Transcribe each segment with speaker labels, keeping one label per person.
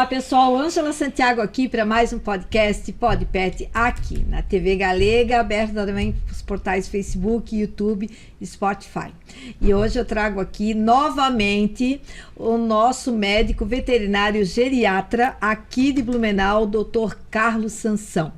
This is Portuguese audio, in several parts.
Speaker 1: Olá pessoal, Ângela Santiago aqui para mais um podcast PodPet aqui na TV Galega, aberto também para os portais Facebook, YouTube e Spotify. E hoje eu trago aqui novamente o nosso médico veterinário geriatra aqui de Blumenau, Dr. Carlos Sansão.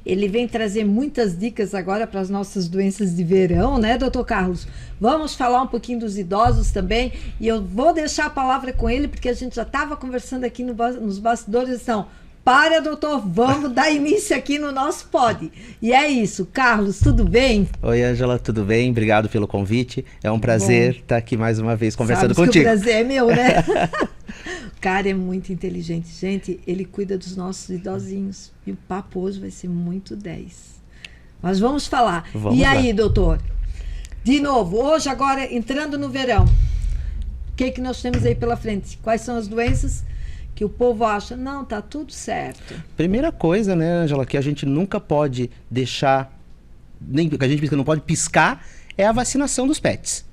Speaker 1: Ele vem trazer muitas dicas agora para as nossas doenças de verão, né, doutor Carlos? Vamos falar um pouquinho dos idosos também, e eu vou deixar a palavra com ele, porque a gente já estava conversando aqui nos bastidores, então, para, doutor, vamos dar início aqui no nosso pod. E é isso. Carlos, tudo bem?
Speaker 2: Oi, Ângela, tudo bem? Obrigado pelo convite. É um prazer estar aqui mais uma vez conversando
Speaker 1: contigo.
Speaker 2: contigo.
Speaker 1: O prazer é meu, né? O cara é muito inteligente. Gente, ele cuida dos nossos idosinhos. E o papo hoje vai ser muito 10. Mas vamos falar.
Speaker 2: Vamos
Speaker 1: e
Speaker 2: lá.
Speaker 1: aí, doutor? De novo, hoje, agora, entrando no verão, o que nós temos aí pela frente? Quais são as doenças que o povo acha, não, tá tudo certo?
Speaker 2: Primeira coisa, né, Ângela, que a gente nunca pode deixar, nem que a gente não pode piscar, é a vacinação dos pets.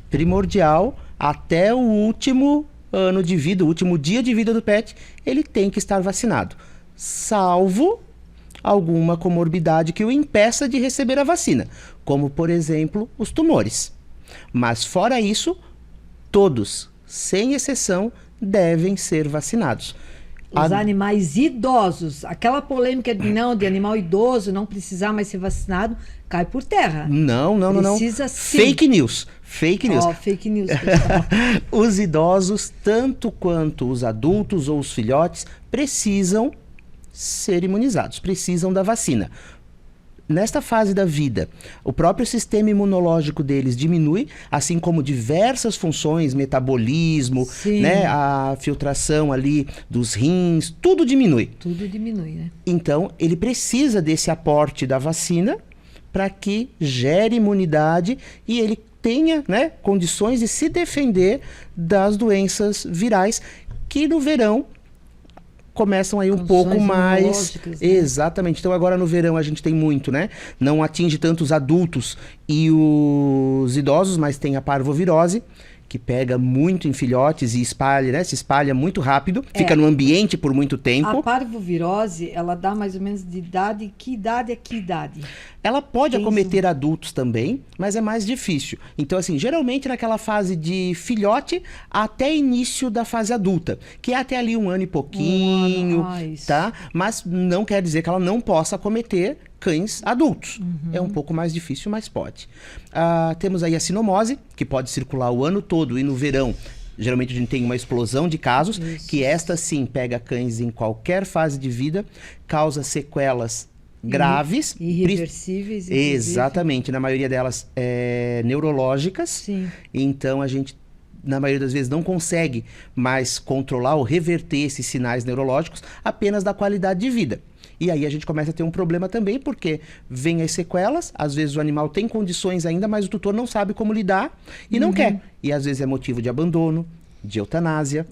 Speaker 2: Primordial, até o último ano de vida, o último dia de vida do pet, ele tem que estar vacinado. Salvo alguma comorbidade que o impeça de receber a vacina, como, por exemplo, os tumores. Mas fora isso, todos, sem exceção, devem ser vacinados.
Speaker 1: Os animais idosos, aquela polêmica de não, de animal idoso não precisar mais ser vacinado, cai por terra.
Speaker 2: Não.
Speaker 1: Precisa sim.
Speaker 2: Fake news. Fake news.
Speaker 1: Fake news, pessoal.
Speaker 2: Os idosos, tanto quanto os adultos ou os filhotes, precisam ser imunizados, precisam da vacina. Nesta fase da vida, o próprio sistema imunológico deles diminui, assim como diversas funções, metabolismo, né, a filtração ali dos rins, tudo diminui.
Speaker 1: Tudo diminui, né?
Speaker 2: Então, ele precisa desse aporte da vacina para que gere imunidade e ele tenha, né, condições de se defender das doenças virais que no verão começam aí um pouco mais...
Speaker 1: Né?
Speaker 2: Exatamente. Então agora no verão a gente tem muito, né? Não atinge tanto os adultos e os idosos, mas tem a parvovirose, que pega muito em filhotes e espalha, né? Se espalha muito rápido, fica no ambiente por muito tempo.
Speaker 1: A parvovirose, ela dá mais ou menos de idade, que idade a que idade?
Speaker 2: Ela pode acometer adultos também, mas é mais difícil. Então, assim, geralmente naquela fase de filhote até início da fase adulta, que é até ali 1 ano e pouquinho, tá? Mas não quer dizer que ela não possa acometer cães adultos. É um pouco mais difícil, mas pode. Temos aí a sinomose, que pode circular o ano todo e no verão geralmente a gente tem uma explosão de casos, que esta sim pega cães em qualquer fase de vida, causa sequelas graves.
Speaker 1: Irreversíveis.
Speaker 2: Exatamente, na maioria delas neurológicas.
Speaker 1: Sim.
Speaker 2: Então a gente, na maioria das vezes, não consegue mais controlar ou reverter esses sinais neurológicos, apenas da qualidade de vida. E aí a gente começa a ter um problema também, porque vem as sequelas, às vezes o animal tem condições ainda, mas o tutor não sabe como lidar e não quer. E às vezes é motivo de abandono, de eutanásia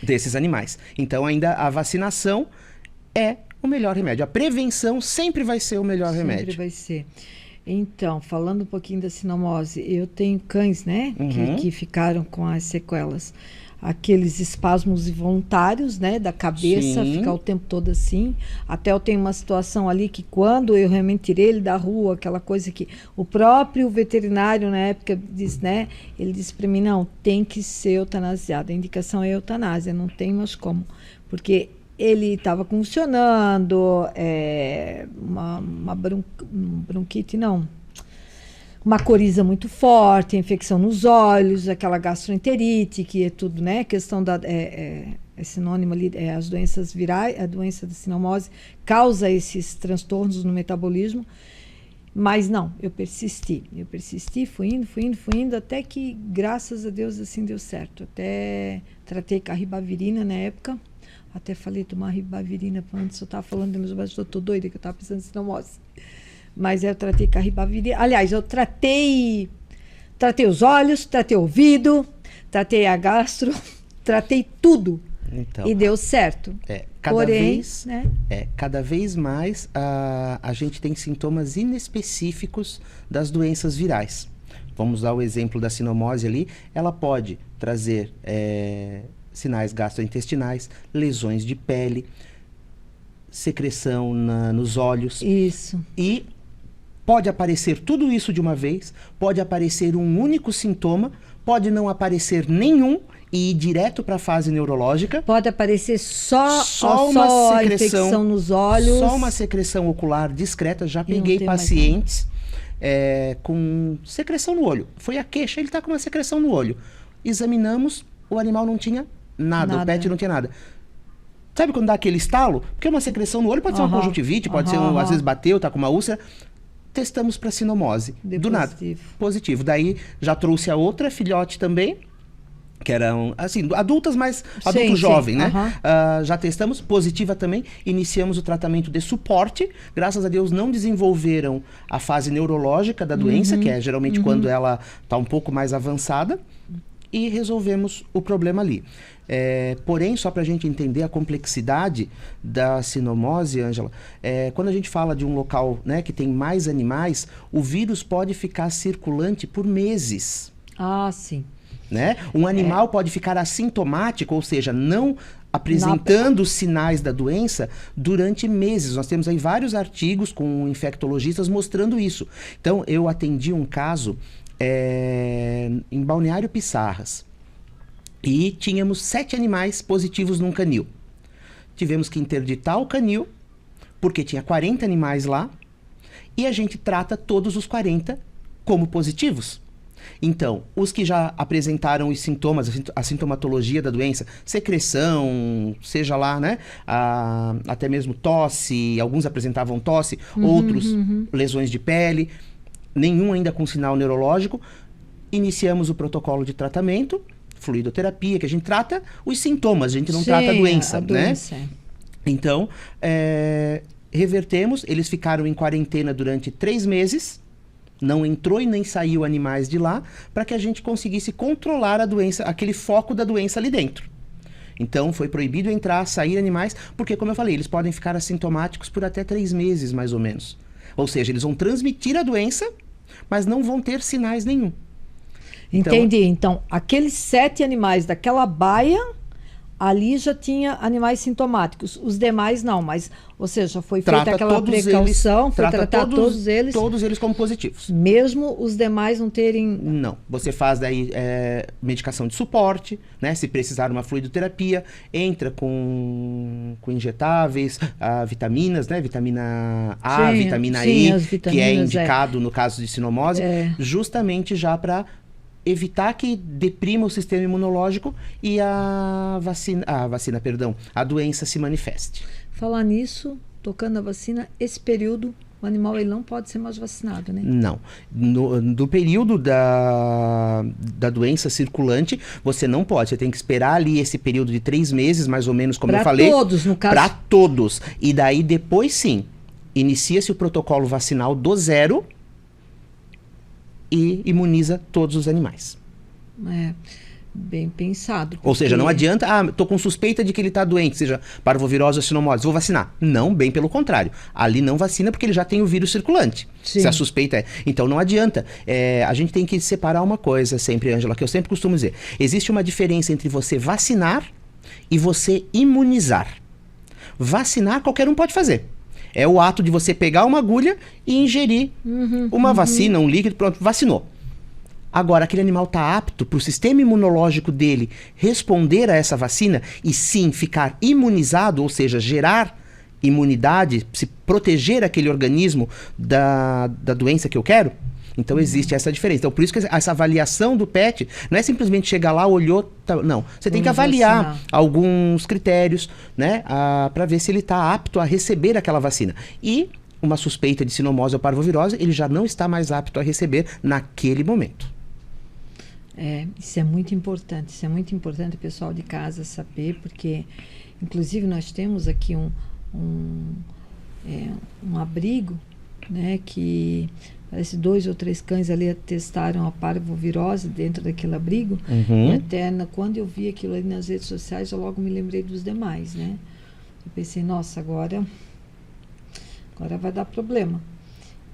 Speaker 2: desses animais. Então ainda a vacinação é o melhor remédio. A prevenção sempre vai ser o melhor remédio.
Speaker 1: Sempre vai ser. Então, falando um pouquinho da sinomose, eu tenho cães, né, que ficaram com as sequelas. Aqueles espasmos involuntários, né, da cabeça, ficar o tempo todo assim. Até eu tenho uma situação ali que quando eu realmente tirei ele da rua, aquela coisa que o próprio veterinário na época disse, né, ele disse para mim, não, tem que ser eutanasiado, a indicação é eutanásia, não tem mais como, porque ele estava convulsionando, uma bronquite, não, uma coriza muito forte, infecção nos olhos, aquela gastroenterite, que é tudo, né? Questão da... é sinônimo ali, as doenças virais, a doença da sinomose causa esses transtornos no metabolismo. Mas não, eu persisti, fui indo, até que, graças a Deus, assim deu certo. Até tratei com a ribavirina na época, até falei tomar ribavirina, antes eu estava falando, mas eu tô doida que eu estava pensando em sinomose. Mas eu tratei com a ribavirina. Aliás, eu tratei os olhos, tratei o ouvido, tratei a gastro, tratei tudo. Então, e deu certo.
Speaker 2: Cada vez mais a gente tem sintomas inespecíficos das doenças virais. Vamos dar o exemplo da sinomose ali. Ela pode trazer sinais gastrointestinais, lesões de pele, secreção nos olhos.
Speaker 1: Isso.
Speaker 2: E pode aparecer tudo isso de uma vez, pode aparecer um único sintoma, pode não aparecer nenhum e ir direto para a fase neurológica.
Speaker 1: Pode aparecer só
Speaker 2: uma secreção,
Speaker 1: infecção nos olhos.
Speaker 2: Só uma secreção ocular discreta. Já peguei pacientes com secreção no olho. Foi a queixa, ele está com uma secreção no olho. Examinamos, o animal não tinha nada. O pet não tinha nada. Sabe quando dá aquele estalo? Porque uma secreção no olho pode ser uma conjuntivite, pode ser, às vezes bateu, tá com uma úlcera. Testamos para sinomose. Do nada. Positivo. Daí já trouxe a outra filhote também, que eram, assim, adultas, mas adulto jovem, né? Já testamos, positiva também. Iniciamos o tratamento de suporte. Graças a Deus não desenvolveram a fase neurológica da doença, que é geralmente quando ela está um pouco mais avançada. E resolvemos o problema ali. Porém, só para a gente entender a complexidade da sinomose, Ângela, quando a gente fala de um local, né, que tem mais animais, o vírus pode ficar circulante por meses.
Speaker 1: Ah, sim.
Speaker 2: Né? Um animal pode ficar assintomático, ou seja, não apresentando os sinais da doença durante meses. Nós temos aí vários artigos com infectologistas mostrando isso. Então, eu atendi um caso em Balneário Pissarras. E tínhamos 7 animais positivos num canil. Tivemos que interditar o canil, porque tinha 40 animais lá, e a gente trata todos os 40 como positivos. Então, os que já apresentaram os sintomas, a sintomatologia da doença, secreção, seja lá, né, até mesmo tosse, alguns apresentavam tosse, outros lesões de pele, nenhum ainda com sinal neurológico. Iniciamos o protocolo de tratamento, fluidoterapia, que a gente trata os sintomas, a gente não trata a doença, né? Então, revertemos, eles ficaram em quarentena durante 3 meses, não entrou e nem saiu animais de lá, para que a gente conseguisse controlar a doença, aquele foco da doença ali dentro. Então, foi proibido entrar, sair animais, porque, como eu falei, eles podem ficar assintomáticos por até 3 meses, mais ou menos. Ou seja, eles vão transmitir a doença, mas não vão ter sinais nenhum.
Speaker 1: Entendi. Então, aqueles 7 animais daquela baia, ali já tinha animais sintomáticos. Os demais não, mas, ou seja, foi feita aquela precaução, foi tratar todos eles.
Speaker 2: Todos eles como positivos.
Speaker 1: Mesmo os demais não terem...
Speaker 2: Não. Você faz daí medicação de suporte, né? Se precisar uma fluidoterapia, entra com injetáveis, vitaminas, né? Vitamina A, vitamina E, que é indicado no caso de sinomose, justamente já para evitar que deprima o sistema imunológico e a doença se manifeste.
Speaker 1: Falar nisso, tocando a vacina, esse período o animal ele não pode ser mais vacinado, né?
Speaker 2: Não. No período da doença circulante, você não pode. Você tem que esperar ali esse período de 3 meses, mais ou menos, como eu falei.
Speaker 1: Para todos, no caso.
Speaker 2: Para todos. E daí, depois, sim, inicia-se o protocolo vacinal do 0 e imuniza todos os animais.
Speaker 1: Bem pensado.
Speaker 2: Ou seja, não adianta, tô com suspeita de que ele está doente, seja parvovirose ou sinomose, vou vacinar. Não, bem pelo contrário. Ali não vacina porque ele já tem o vírus circulante.
Speaker 1: Sim.
Speaker 2: Se a suspeita é. Então não adianta. A gente tem que separar uma coisa sempre, Ângela, que eu sempre costumo dizer. Existe uma diferença entre você vacinar e você imunizar. Vacinar qualquer um pode fazer. É o ato de você pegar uma agulha e ingerir uma vacina, um líquido, pronto, vacinou. Agora, aquele animal está apto para o sistema imunológico dele responder a essa vacina e sim ficar imunizado, ou seja, gerar imunidade, se proteger aquele organismo da doença que eu quero? Então existe essa diferença. Então por isso que essa avaliação do pet não é simplesmente chegar lá, olhou, não. Você tem que avaliar alguns critérios, né, para ver se ele está apto a receber aquela vacina. E uma suspeita de sinomose ou parvovirose, ele já não está mais apto a receber naquele momento.
Speaker 1: Isso é muito importante. Isso é muito importante o pessoal de casa saber, porque inclusive nós temos aqui um abrigo, né, que parece 2 ou 3 cães ali testaram a parvovirose dentro daquele abrigo. E até quando eu vi aquilo ali nas redes sociais, eu logo me lembrei dos demais, né? Eu pensei, nossa, agora vai dar problema.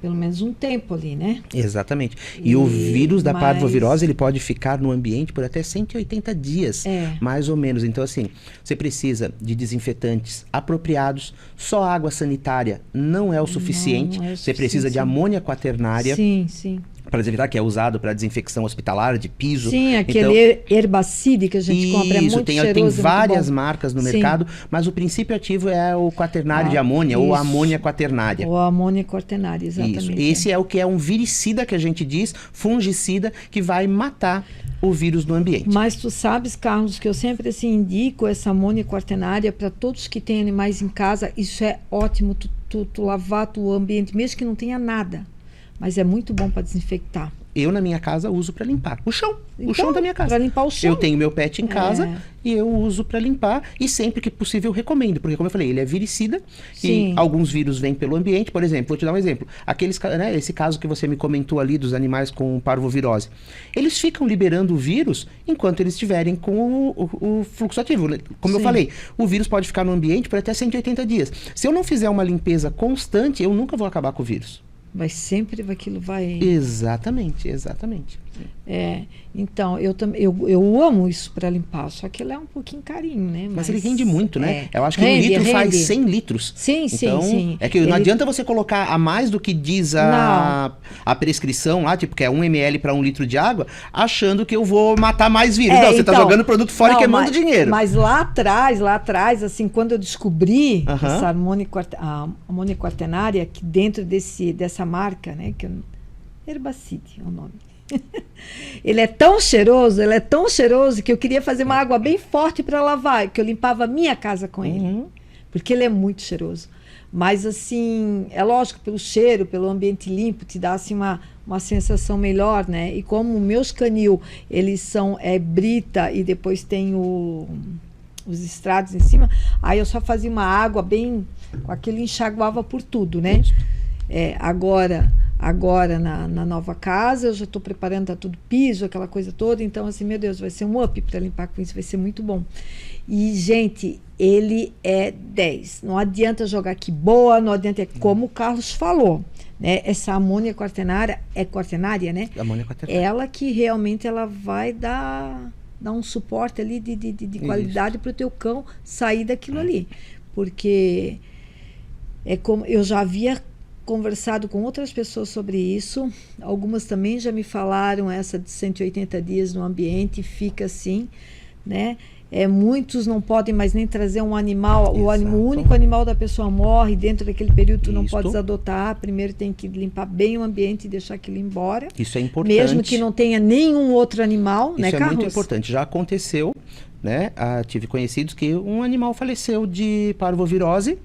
Speaker 1: pelo menos um tempo ali, né?
Speaker 2: Exatamente. E o vírus da parvovirose, ele pode ficar no ambiente por até 180 dias, mais ou menos. Então, assim, você precisa de desinfetantes apropriados. Só água sanitária não é o suficiente. Você precisa de amônia quaternária.
Speaker 1: Sim, sim.
Speaker 2: Para desinfetar, que é usado para desinfecção hospitalar, de piso.
Speaker 1: Sim, aquele herbacide que a gente compra, é muito cheiroso.
Speaker 2: Tem várias marcas no mercado, mas o princípio ativo é o quaternário de amônia, ou amônia quaternária.
Speaker 1: Ou amônia quaternária, exatamente.
Speaker 2: Isso. Esse é o que é um viricida, que a gente diz, fungicida, que vai matar o vírus no ambiente.
Speaker 1: Mas tu sabes, Carlos, que eu sempre assim, indico essa amônia quaternária para todos que têm animais em casa. Isso é ótimo, tu lavar o ambiente, mesmo que não tenha nada. Mas é muito bom para desinfectar.
Speaker 2: Eu, na minha casa, uso para limpar o chão. Então, o chão da minha casa.
Speaker 1: Para limpar o chão.
Speaker 2: Eu tenho meu pet em casa e eu uso para limpar. E sempre que possível eu recomendo. Porque, como eu falei, ele é viricida.
Speaker 1: Sim.
Speaker 2: E alguns vírus vêm pelo ambiente. Por exemplo, vou te dar um exemplo. Esse caso que você me comentou ali dos animais com parvovirose. Eles ficam liberando o vírus enquanto eles estiverem com o fluxo ativo. Como eu falei, o vírus pode ficar no ambiente por até 180 dias. Se eu não fizer uma limpeza constante, eu nunca vou acabar com o vírus.
Speaker 1: Aquilo vai...
Speaker 2: Exatamente.
Speaker 1: Então, eu amo isso para limpar, só que ele é um pouquinho carinho, né?
Speaker 2: Mas ele rende muito, né? Eu acho que um litro faz 100 litros.
Speaker 1: Sim,
Speaker 2: então,
Speaker 1: sim.
Speaker 2: É que não adianta você colocar a mais do que diz a prescrição lá, tipo, que é 1 ml para 1 litro de água, achando que eu vou matar mais vírus. Não, você tá jogando produto fora e queimando dinheiro.
Speaker 1: Mas lá atrás, assim, quando eu descobri essa amônia quaternária, que dentro dessa marca, né? Herbacide é o nome. Ele é tão cheiroso que eu queria fazer uma água bem forte para lavar, que eu limpava a minha casa com ele, porque ele é muito cheiroso. Mas assim, é lógico, pelo cheiro, pelo ambiente limpo, te dá assim uma sensação melhor, né? E como meus canil, eles são brita e depois tem os estrados em cima, aí eu só fazia uma água bem, com aquele enxaguava por tudo, né? Agora na nova casa, eu já estou preparando, tá tudo piso, aquela coisa toda. Então, assim, meu Deus, vai ser um up para limpar com isso, vai ser muito bom. E, gente, ele é 10. Não adianta jogar que boa, não adianta, é como o Carlos falou, né? Essa amônia quaternária, né?
Speaker 2: Amônia quaternária.
Speaker 1: Ela que realmente ela vai dar um suporte ali de qualidade para o teu cão sair daquilo ali. Porque é como eu já havia conversado com outras pessoas sobre isso, algumas também já me falaram essa de 180 dias no ambiente, fica assim, né? Muitos não podem mais nem trazer um animal, o único animal da pessoa morre, dentro daquele período tu não podes adotar, primeiro tem que limpar bem o ambiente e deixar aquilo embora.
Speaker 2: Isso é importante.
Speaker 1: Mesmo que não tenha nenhum outro animal, né, Carlos?
Speaker 2: Isso é muito importante, já aconteceu, né? Tive conhecidos que um animal faleceu de parvovirose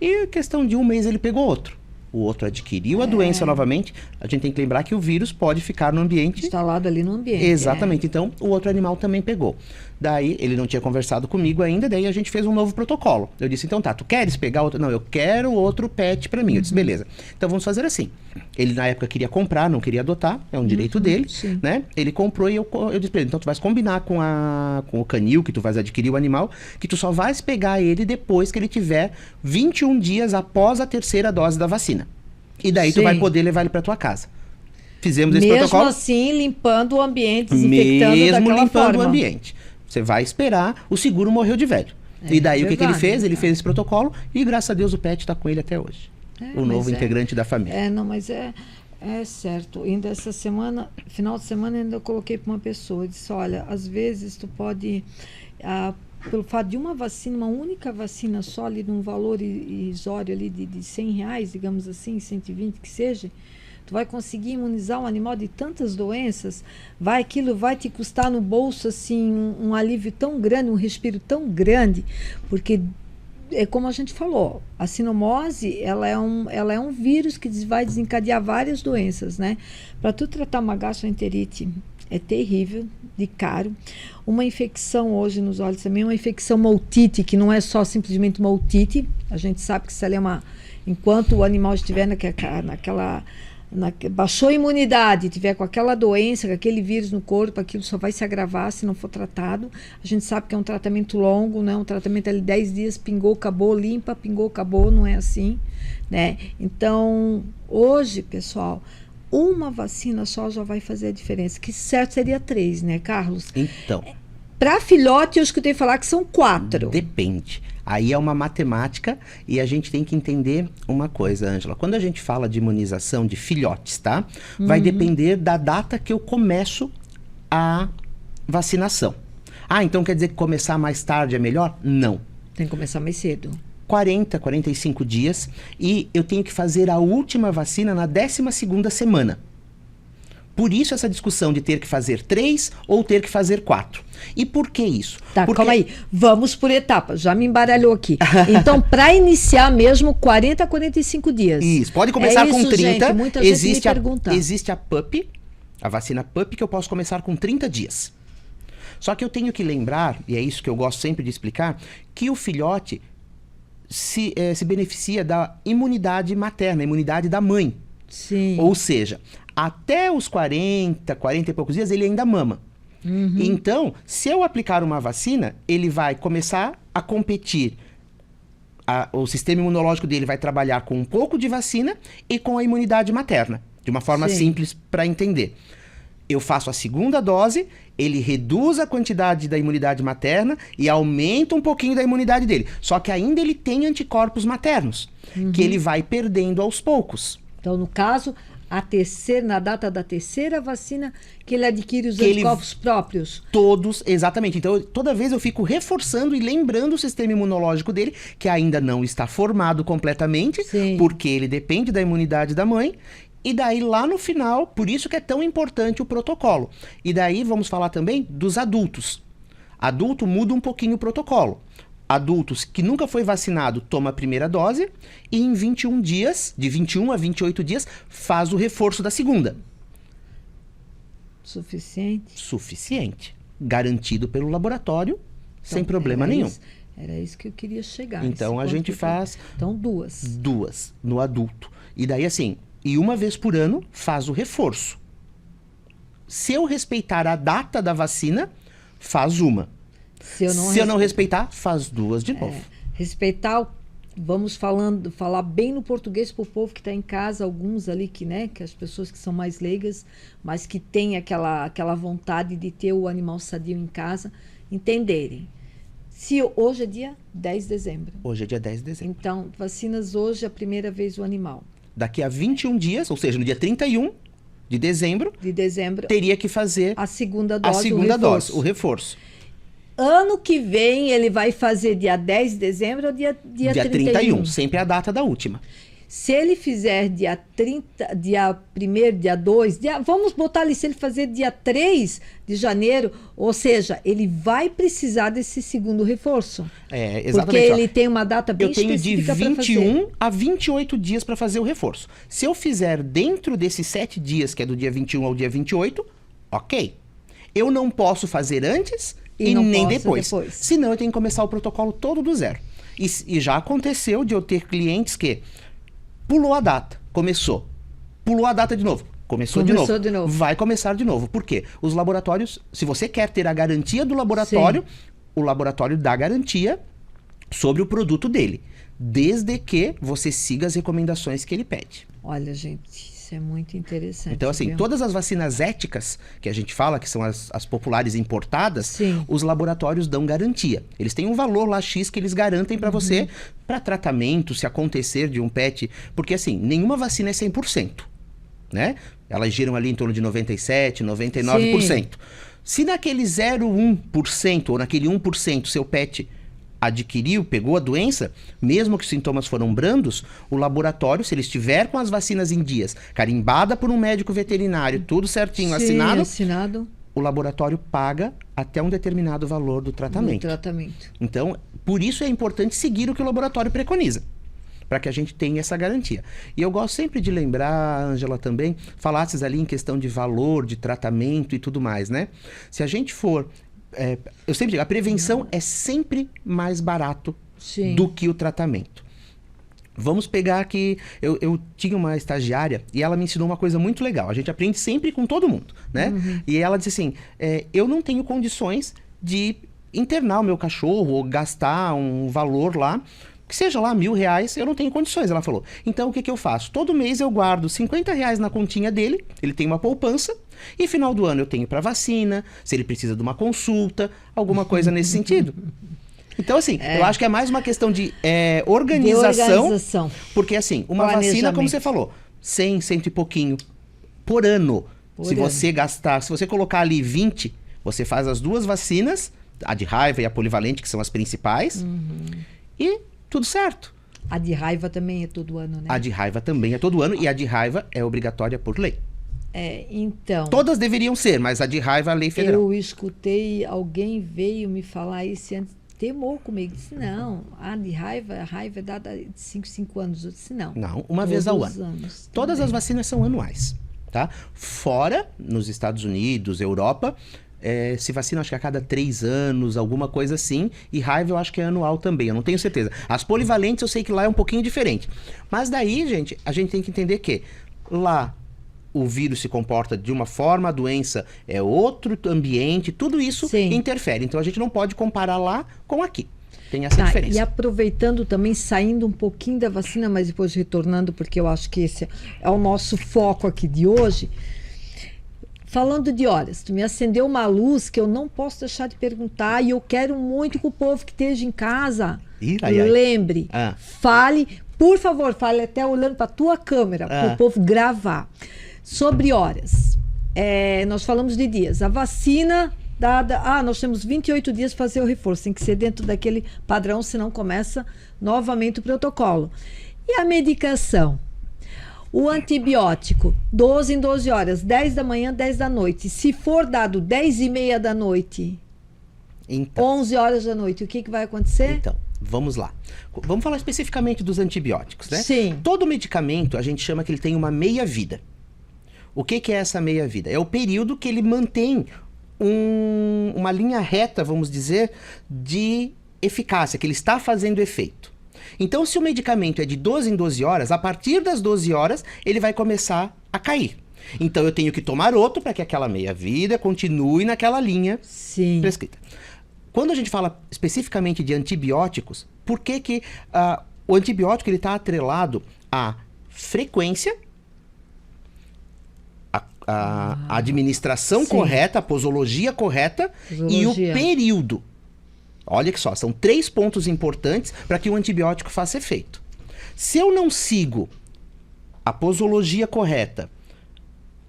Speaker 2: e questão de um mês ele pegou outro. O outro adquiriu a doença novamente. A gente tem que lembrar que o vírus pode ficar no ambiente.
Speaker 1: Instalado ali no ambiente.
Speaker 2: Exatamente. Então, o outro animal também pegou. Daí, ele não tinha conversado comigo ainda, daí a gente fez um novo protocolo. Eu disse, então tá, tu queres pegar outro? Não, eu quero outro pet pra mim. Eu disse, beleza. Então, vamos fazer assim. Ele, na época, queria comprar, não queria adotar. É um direito dele, né? Ele comprou e eu disse pra ele, então tu vais combinar com o canil, que tu vais adquirir o animal, que tu só vais pegar ele depois que ele tiver 21 dias após a 3ª dose da vacina. E daí tu vai poder levar ele pra tua casa. Fizemos esse protocolo.
Speaker 1: Mesmo assim, limpando o ambiente, desinfectando daquela
Speaker 2: limpando
Speaker 1: forma.
Speaker 2: o ambiente. Você vai esperar, o seguro morreu de velho. E daí o que ele fez? Ele fez esse protocolo e graças a Deus o pet está com ele até hoje. O novo integrante da família.
Speaker 1: Mas é certo. Ainda essa semana, final de semana, ainda eu coloquei para uma pessoa, disse, olha, às vezes tu pode, pelo fato de uma vacina, uma única vacina só ali num valor irrisório ali de R$100, digamos assim, 120 que seja, tu vai conseguir imunizar um animal de tantas doenças, aquilo vai te custar no bolso assim um alívio tão grande, um respiro tão grande, porque é como a gente falou, a sinomose ela é um vírus que vai desencadear várias doenças, né? Para tu tratar uma gastroenterite é terrível, de caro. Uma infecção hoje nos olhos também, uma infecção uma otite, que não é só simplesmente uma otite, a gente sabe que isso ali é enquanto o animal estiver naquela baixou a imunidade, tiver com aquela doença, com aquele vírus no corpo, aquilo só vai se agravar se não for tratado. A gente sabe que é um tratamento longo, né? Um tratamento ali 10 dias, pingou, acabou, limpa, pingou, acabou, não é assim, né? Então, hoje, pessoal, uma vacina só já vai fazer a diferença, que certo seria 3, né, Carlos?
Speaker 2: Então.
Speaker 1: Para filhote, eu escutei falar que são 4.
Speaker 2: Depende. Aí é uma matemática e a gente tem que entender uma coisa, Ângela. Quando a gente fala de imunização de filhotes, tá? Vai depender da data que eu começo a vacinação. Ah, então quer dizer que começar mais tarde é melhor? Não.
Speaker 1: Tem que começar mais cedo.
Speaker 2: 40, 45 dias e eu tenho que fazer a última vacina na 12ª semana. Por isso essa discussão de ter que fazer 3 ou ter que fazer 4. E por que isso?
Speaker 1: Tá, calma aí. Vamos por etapas. Já me embaralhou aqui. Então, para iniciar mesmo, 40 a 45 dias.
Speaker 2: Isso. Pode começar com 30.
Speaker 1: Gente, muita gente me pergunta.
Speaker 2: Existe a PUP, a vacina PUP, que eu posso começar com 30 dias. Só que eu tenho que lembrar, e é isso que eu gosto sempre de explicar, que o filhote se beneficia da imunidade materna, a imunidade da mãe.
Speaker 1: Sim.
Speaker 2: Ou seja, até os 40 e poucos dias, ele ainda mama. Então, se eu aplicar uma vacina, ele vai começar a competir. O sistema imunológico dele vai trabalhar com um pouco de vacina e com a imunidade materna. De uma forma simples para entender. Eu faço a segunda dose, ele reduz a quantidade da imunidade materna e aumenta um pouquinho da imunidade dele. Só que ainda ele tem anticorpos maternos, que ele vai perdendo aos poucos.
Speaker 1: Então, no caso, na data da terceira vacina, que ele adquire os anticorpos próprios.
Speaker 2: Todos, exatamente. Então, toda vez eu fico reforçando e lembrando o sistema imunológico dele, que ainda não está formado completamente, porque ele depende da imunidade da mãe. E daí, lá no final, por isso que é tão importante o protocolo. E daí, vamos falar também dos adultos. Adulto muda um pouquinho o protocolo. Adultos que nunca foi vacinado, toma a primeira dose e em 21 dias, de 21 a 28 dias, faz o reforço da segunda.
Speaker 1: Suficiente?
Speaker 2: Suficiente. Garantido pelo laboratório, então, sem problema nenhum.
Speaker 1: Era isso que eu queria chegar.
Speaker 2: Então, a gente faz...
Speaker 1: Então, 2.
Speaker 2: 2 no adulto. E daí, assim... E uma vez por ano faz o reforço. Se eu respeitar a data da vacina, faz uma. Se eu não respeitar, faz 2 de novo.
Speaker 1: Respeitar, vamos falar bem no português para o povo que está em casa, alguns ali que as pessoas que são mais leigas, mas que têm aquela vontade de ter o animal sadio em casa, entenderem. Se hoje é dia 10 de dezembro.
Speaker 2: Hoje é dia 10 de dezembro.
Speaker 1: Então, vacinas hoje a primeira vez o animal.
Speaker 2: Daqui a 21 dias, ou seja, no dia 31 de dezembro, teria que fazer
Speaker 1: a segunda dose,
Speaker 2: o reforço.
Speaker 1: Ano que vem ele vai fazer dia 10 de dezembro ou dia 31?
Speaker 2: Sempre a data da última.
Speaker 1: Se ele fizer dia 30, dia 1º, dia 2, vamos botar ali, se ele fazer dia 3 de janeiro, ou seja, ele vai precisar desse segundo reforço.
Speaker 2: Exatamente.
Speaker 1: Porque ele tem uma data bem específica para fazer.
Speaker 2: Eu tenho de 21 a 28 dias para fazer o reforço. Se eu fizer dentro desses 7 dias, que é do dia 21 ao dia 28, ok. Eu não posso fazer antes e nem depois. Senão eu tenho que começar o protocolo todo do zero. E já aconteceu de eu ter clientes que... Pulou a data, começou. Pulou a data de novo, começou de novo. Vai começar de novo. Por quê? Os laboratórios, se você quer ter a garantia do laboratório, o laboratório dá garantia sobre o produto dele. Desde que você siga as recomendações que ele pede.
Speaker 1: Olha, gente, isso é muito interessante.
Speaker 2: Então, assim, todas as vacinas éticas que a gente fala, que são as populares importadas, os laboratórios dão garantia. Eles têm um valor lá X que eles garantem para você, para tratamento, se acontecer de um pet. Porque, assim, nenhuma vacina é 100%, né? Elas giram ali em torno de 97%, 99%. Se naquele 0,1% ou naquele 1% seu pet adquiriu, pegou a doença, mesmo que os sintomas foram brandos, o laboratório, se ele estiver com as vacinas em dias, carimbada por um médico veterinário, tudo certinho, assinado, o laboratório paga até um determinado valor do tratamento. Então, por isso é importante seguir o que o laboratório preconiza, para que a gente tenha essa garantia. E eu gosto sempre de lembrar, Ângela, também, falasses ali em questão de valor, de tratamento e tudo mais, né? Se a gente for... eu sempre digo, a prevenção é sempre mais barato do que o tratamento. Vamos pegar que eu tinha uma estagiária e ela me ensinou uma coisa muito legal. A gente aprende sempre com todo mundo, né? E ela disse assim, eu não tenho condições de internar o meu cachorro ou gastar um valor lá, que seja lá R$1.000, eu não tenho condições, ela falou. Então, o que eu faço? Todo mês eu guardo R$50 na continha dele, ele tem uma poupança, e final do ano eu tenho para vacina, se ele precisa de uma consulta, alguma coisa nesse sentido. Então, assim, eu acho que é mais uma questão de organização. Porque, assim, uma vacina, como você falou, 100, 100 e pouquinho por ano. Você gastar, se você colocar ali 20, você faz as 2 vacinas, a de raiva e a polivalente, que são as principais, e tudo certo.
Speaker 1: A de raiva também é todo ano, né?
Speaker 2: A de raiva também é todo ano, e a de raiva é obrigatória por lei.
Speaker 1: Então...
Speaker 2: Todas deveriam ser, mas a de raiva é a lei federal.
Speaker 1: Eu escutei, alguém veio me falar isso antes, temou comigo, disse, não, a raiva é dada de 5 anos. Eu disse, não.
Speaker 2: Não, uma vez ao ano. Todas as vacinas são anuais, tá? Fora, nos Estados Unidos, Europa, se vacina acho que a cada 3 anos, alguma coisa assim, e raiva eu acho que é anual também, eu não tenho certeza. As polivalentes eu sei que lá é um pouquinho diferente. Mas daí, gente, a gente tem que entender que lá o vírus se comporta de uma forma, a doença é outro ambiente, tudo isso interfere. Então a gente não pode comparar lá com aqui. Tem essa diferença.
Speaker 1: E aproveitando também, saindo um pouquinho da vacina, mas depois retornando, porque eu acho que esse é o nosso foco aqui de hoje. Falando de horas, tu me acendeu uma luz que eu não posso deixar de perguntar e eu quero muito que o povo que esteja em casa lembre, fale, por favor, fale até olhando para a tua câmera, para o povo gravar. Sobre horas, nós falamos de dias. A vacina dada... nós temos 28 dias para fazer o reforço. Tem que ser dentro daquele padrão, senão começa novamente o protocolo. E a medicação? O antibiótico, 12 em 12 horas, 10 da manhã, 10 da noite. Se for dado 10h30 da noite, 11 horas da noite, o que vai acontecer?
Speaker 2: Então, vamos lá. Vamos falar especificamente dos antibióticos, né?
Speaker 1: Sim.
Speaker 2: Todo medicamento, a gente chama que ele tem uma meia-vida. O que é essa meia-vida? É o período que ele mantém uma linha reta, vamos dizer, de eficácia, que ele está fazendo efeito. Então, se o medicamento é de 12 em 12 horas, a partir das 12 horas, ele vai começar a cair. Então, eu tenho que tomar outro para que aquela meia-vida continue naquela linha prescrita. Quando a gente fala especificamente de antibióticos, por que o antibiótico está atrelado à frequência, a administração correta, a posologia correta e o período. Olha que só, são 3 pontos importantes para que o antibiótico faça efeito. Se eu não sigo a posologia correta,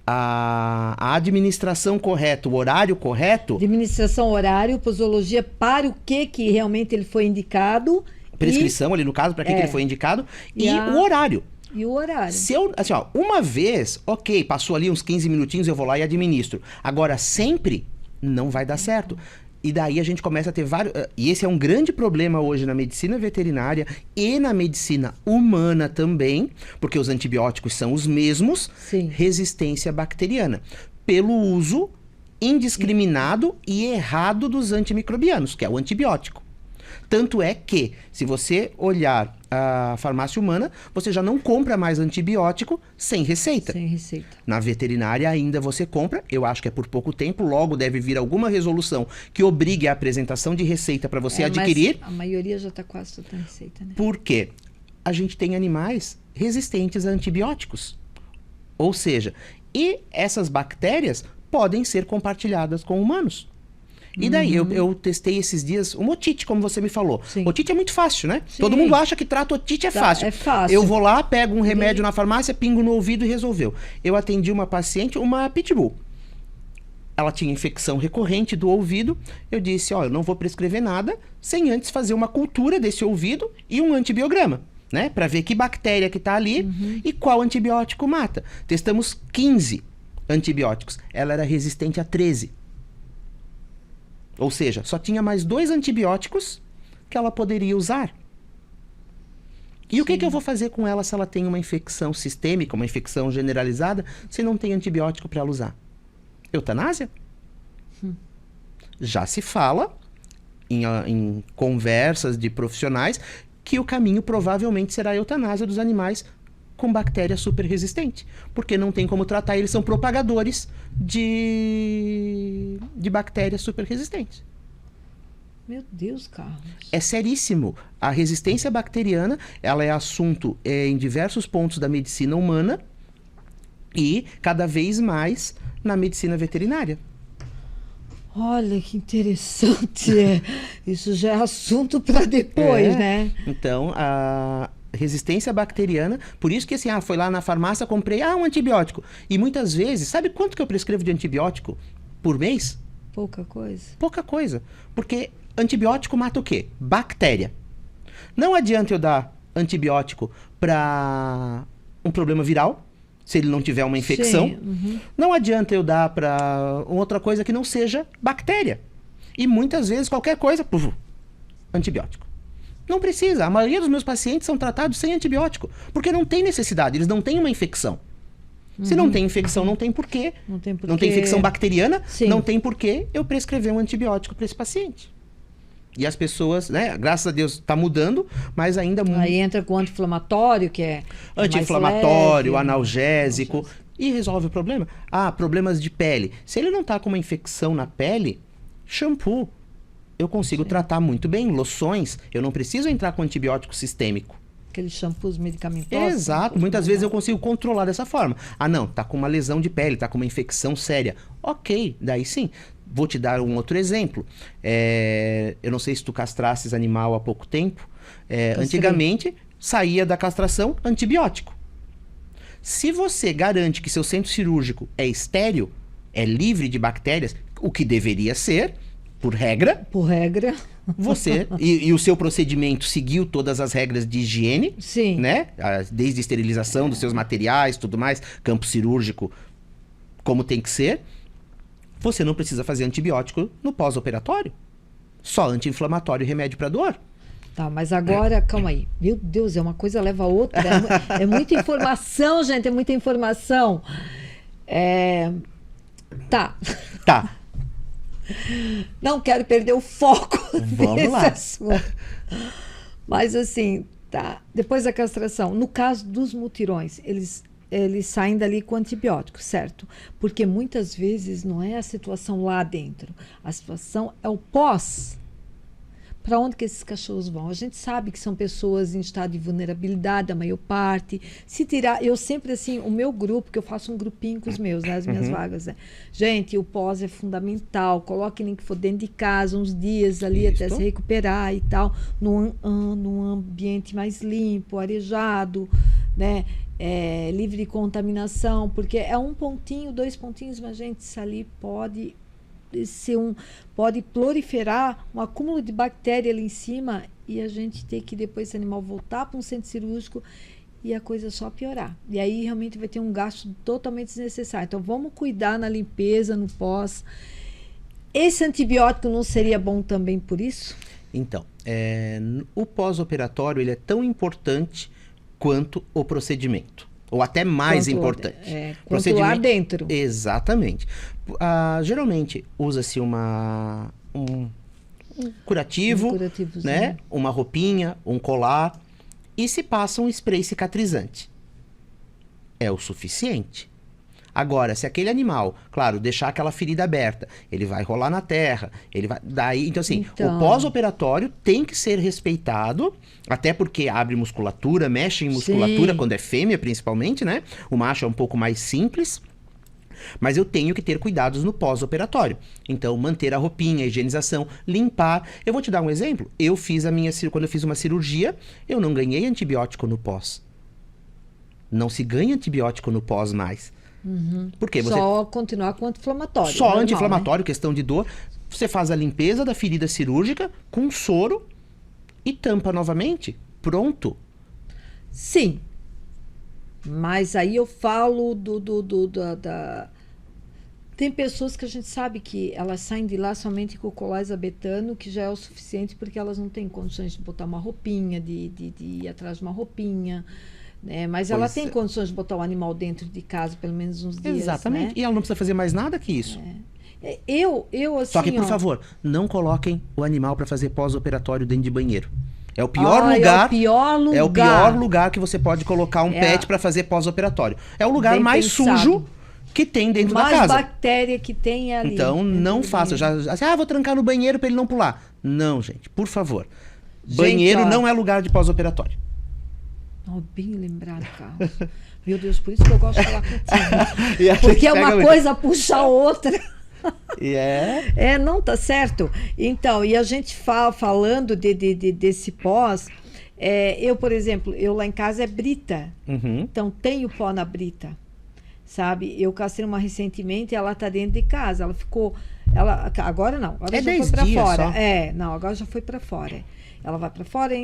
Speaker 2: a administração correta, o horário correto...
Speaker 1: Administração, horário, posologia, para o que realmente ele foi indicado.
Speaker 2: Prescrição ali no caso, para que ele foi indicado. E o horário.
Speaker 1: E o horário.
Speaker 2: Se eu, assim, uma vez, ok, passou ali uns 15 minutinhos, eu vou lá e administro. Agora, sempre não vai dar certo. E daí a gente começa a ter vários... E esse é um grande problema hoje na medicina veterinária e na medicina humana também, porque os antibióticos são os mesmos, resistência bacteriana, pelo uso indiscriminado e errado dos antimicrobianos, que é o antibiótico. Tanto é que, se você olhar a farmácia humana, você já não compra mais antibiótico sem receita.
Speaker 1: Sem receita.
Speaker 2: Na veterinária ainda você compra, eu acho que é por pouco tempo, logo deve vir alguma resolução que obrigue a apresentação de receita para você adquirir.
Speaker 1: Mas a maioria já está quase toda receita, né?
Speaker 2: Por quê? A gente tem animais resistentes a antibióticos. Ou seja, e essas bactérias podem ser compartilhadas com humanos. E daí, eu testei esses dias uma otite, como você me falou. Otite é muito fácil, né? Todo mundo acha que trata otite é fácil.
Speaker 1: É fácil.
Speaker 2: Eu vou lá, pego um remédio na farmácia, pingo no ouvido e resolveu. Eu atendi uma paciente, uma pitbull. Ela tinha infecção recorrente do ouvido. Eu disse, eu não vou prescrever nada sem antes fazer uma cultura desse ouvido e um antibiograma, né? Para ver que bactéria que tá ali e qual antibiótico mata. Testamos 15 antibióticos. Ela era resistente a 13. Ou seja, só tinha mais 2 antibióticos que ela poderia usar. E o que eu vou fazer com ela se ela tem uma infecção sistêmica, uma infecção generalizada, se não tem antibiótico para ela usar? Eutanásia? Já se fala em conversas de profissionais que o caminho provavelmente será a eutanásia dos animais com bactéria super resistente, porque não tem como tratar, eles são propagadores de bactérias super resistentes.
Speaker 1: Meu Deus, Carlos.
Speaker 2: É seríssimo. A resistência bacteriana, ela é assunto em diversos pontos da medicina humana e cada vez mais na medicina veterinária.
Speaker 1: Olha que interessante. Isso já é assunto para depois, né?
Speaker 2: Então, a resistência bacteriana, por isso que assim, foi lá na farmácia, comprei um antibiótico. E muitas vezes, sabe quanto que eu prescrevo de antibiótico por mês?
Speaker 1: Pouca coisa.
Speaker 2: Pouca coisa. Porque antibiótico mata o quê? Bactéria. Não adianta eu dar antibiótico para um problema viral, se ele não tiver uma infecção.
Speaker 1: Sim, uhum.
Speaker 2: Não adianta eu dar para outra coisa que não seja bactéria. E muitas vezes qualquer coisa, antibiótico. Não precisa. A maioria dos meus pacientes são tratados sem antibiótico, porque não tem necessidade, eles não têm uma infecção. Se não tem infecção, não tem porquê.
Speaker 1: Não tem porquê.
Speaker 2: Não tem infecção bacteriana,
Speaker 1: Sim.
Speaker 2: não tem porquê eu prescrever um antibiótico para esse paciente. E as pessoas, né, graças a Deus, está mudando, mas ainda...
Speaker 1: Aí entra com anti-inflamatório, que é
Speaker 2: anti-inflamatório,
Speaker 1: mais leve,
Speaker 2: analgésico, e resolve o problema. Problemas de pele. Se ele não está com uma infecção na pele, shampoo. Eu consigo tratar muito bem. Loções, eu não preciso entrar com antibiótico sistêmico.
Speaker 1: Aqueles shampoos medicamentosos.
Speaker 2: Exato, muitas vezes eu consigo controlar dessa forma. Não, tá com uma lesão de pele, tá com uma infecção séria. Ok, daí sim. Vou te dar um outro exemplo. Eu não sei se tu castrasses animal há pouco tempo. Antigamente, saía da castração antibiótico. Se você garante que seu centro cirúrgico é estéril, é livre de bactérias, o que deveria ser, por regra...
Speaker 1: Por regra...
Speaker 2: Você, e o seu procedimento seguiu todas as regras de higiene,
Speaker 1: sim,
Speaker 2: né? Desde esterilização dos seus materiais, tudo mais, campo cirúrgico, como tem que ser. Você não precisa fazer antibiótico no pós-operatório. Só anti-inflamatório e remédio para dor.
Speaker 1: Tá, mas agora, calma aí. Meu Deus, uma coisa leva a outra. É muita informação, gente, é muita informação. Tá. Não quero perder o foco
Speaker 2: Vamos lá.
Speaker 1: assunto. Mas assim, tá. Depois da castração, no caso dos mutirões, eles saem dali com antibiótico, certo? Porque muitas vezes não é a situação lá dentro. A situação é o pós. Para onde que esses cachorros vão? A gente sabe que são pessoas em estado de vulnerabilidade, a maior parte. Se tirar, eu sempre assim, o meu grupo, que eu faço um grupinho com os meus, né, as minhas vagas, né? Gente, o pós é fundamental. Coloque nem que for dentro de casa, uns dias ali até se recuperar e tal, num ambiente mais limpo, arejado, né? Livre de contaminação, porque é 1 pontinho, 2 pontinhos, mas gente, isso ali pode proliferar um acúmulo de bactéria ali em cima e a gente ter que depois esse animal voltar para um centro cirúrgico e a coisa só piorar. E aí realmente vai ter um gasto totalmente desnecessário. Então vamos cuidar na limpeza, no pós. Esse antibiótico não seria bom também por isso?
Speaker 2: Então, o pós-operatório ele é tão importante quanto o procedimento. Ou até mais importante.
Speaker 1: Quanto lá dentro.
Speaker 2: Exatamente. Geralmente usa-se um curativo, né? Uma roupinha, um colar, e se passa um spray cicatrizante. É o suficiente. Agora, se aquele animal, claro, deixar aquela ferida aberta, ele vai rolar na terra, ele vai... Então, assim, o pós-operatório tem que ser respeitado, até porque abre musculatura, mexe em musculatura, quando é fêmea, principalmente, né? O macho é um pouco mais simples, mas eu tenho que ter cuidados no pós-operatório. Então, manter a roupinha, a higienização, limpar. Eu vou te dar um exemplo. Quando eu fiz uma cirurgia, eu não ganhei antibiótico no pós. Não se ganha antibiótico no pós mais. Porque
Speaker 1: só continuar com anti-inflamatório.
Speaker 2: Só normal, anti-inflamatório, né? Questão de dor. Você faz a limpeza da ferida cirúrgica com soro e tampa novamente. Pronto.
Speaker 1: Sim. Mas aí eu falo Tem pessoas que a gente sabe que elas saem de lá somente com o colar isabetano, que já é o suficiente porque elas não têm condições de botar uma roupinha, de ir atrás de uma roupinha. Mas ela tem condições de botar o animal dentro de casa pelo menos uns dias.
Speaker 2: Exatamente.
Speaker 1: Né?
Speaker 2: E ela não precisa fazer mais nada que isso.
Speaker 1: Eu assim,
Speaker 2: só que, por favor, não coloquem o animal para fazer pós-operatório dentro de banheiro. É o pior lugar.
Speaker 1: É o pior lugar.
Speaker 2: É o pior lugar que você pode colocar um pet para fazer pós-operatório. É o lugar
Speaker 1: bem
Speaker 2: mais
Speaker 1: pensado.
Speaker 2: sujo que tem dentro da casa.
Speaker 1: Mais bactéria que tem ali.
Speaker 2: Então, não faça. Vou trancar no banheiro para ele não pular. Não, gente, por favor.
Speaker 1: Gente,
Speaker 2: Banheiro não é lugar de pós-operatório.
Speaker 1: Oh, bem lembrado, Carlos. Meu Deus, por isso que eu gosto de falar contigo. Porque é uma coisa puxa a outra. Não, tá certo. Então, e a gente falando desse pós, eu, por exemplo, eu lá em casa é brita. Então, tenho pó na brita, sabe? Eu castrei uma recentemente, ela tá dentro de casa. Ela ficou... agora não, agora já foi pra fora. Só. Não, agora já foi pra fora. Ela vai pra fora,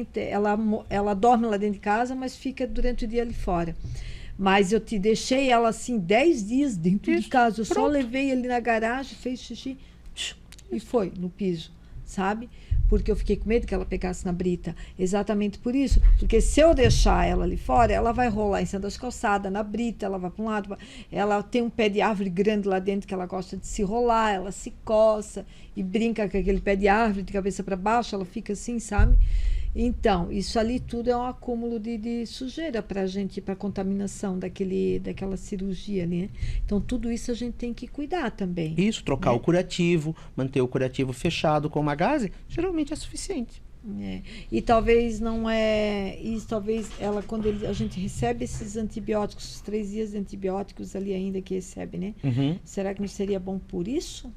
Speaker 1: ela dorme lá dentro de casa, mas fica durante o dia ali fora. Mas eu te deixei ela assim 10 dias dentro de casa. Eu só levei ele na garagem, fez xixi e foi no piso, sabe? Porque eu fiquei com medo que ela pegasse na brita. Exatamente por isso. Porque se eu deixar ela ali fora, ela vai rolar em cima das calçadas, na brita, ela vai para um lado. Ela tem um pé de árvore grande lá dentro que ela gosta de se rolar, ela se coça e brinca com aquele pé de árvore de cabeça para baixo, ela fica assim, sabe? Então, isso ali tudo é um acúmulo de sujeira para a gente, para contaminação daquela cirurgia ali, né? Então, tudo isso a gente tem que cuidar também.
Speaker 2: Isso, trocar o curativo, manter o curativo fechado com uma gaze, geralmente é suficiente.
Speaker 1: E talvez não é... Isso, talvez ela, quando a gente recebe esses antibióticos, os 3 dias de antibióticos ali ainda que recebe, né? Será que não seria bom por isso?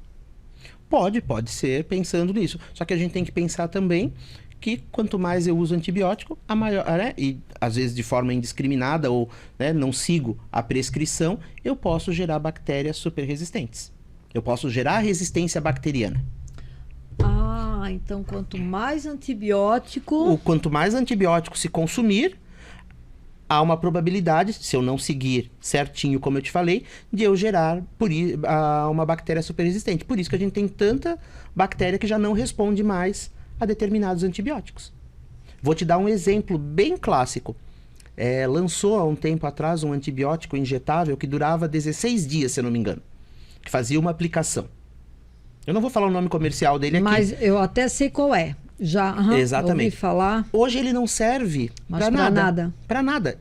Speaker 2: Pode ser, pensando nisso. Só que a gente tem que pensar também que quanto mais eu uso antibiótico, a maior, né? E às vezes de forma indiscriminada ou, né, não sigo a prescrição, eu posso gerar bactérias super resistentes. Eu posso gerar resistência bacteriana.
Speaker 1: Então quanto mais antibiótico...
Speaker 2: Quanto mais antibiótico se consumir, há uma probabilidade, se eu não seguir certinho como eu te falei, de eu gerar uma bactéria super resistente. Por isso que a gente tem tanta bactéria que já não responde mais a determinados antibióticos. Vou te dar um exemplo bem clássico. Lançou há um tempo atrás um antibiótico injetável que durava 16 dias, se eu não me engano, que fazia uma aplicação. Eu não vou falar o nome comercial dele aqui.
Speaker 1: Mas eu até sei qual é. Já
Speaker 2: Exatamente.
Speaker 1: ouvi falar.
Speaker 2: Hoje ele não serve para nada. Para nada.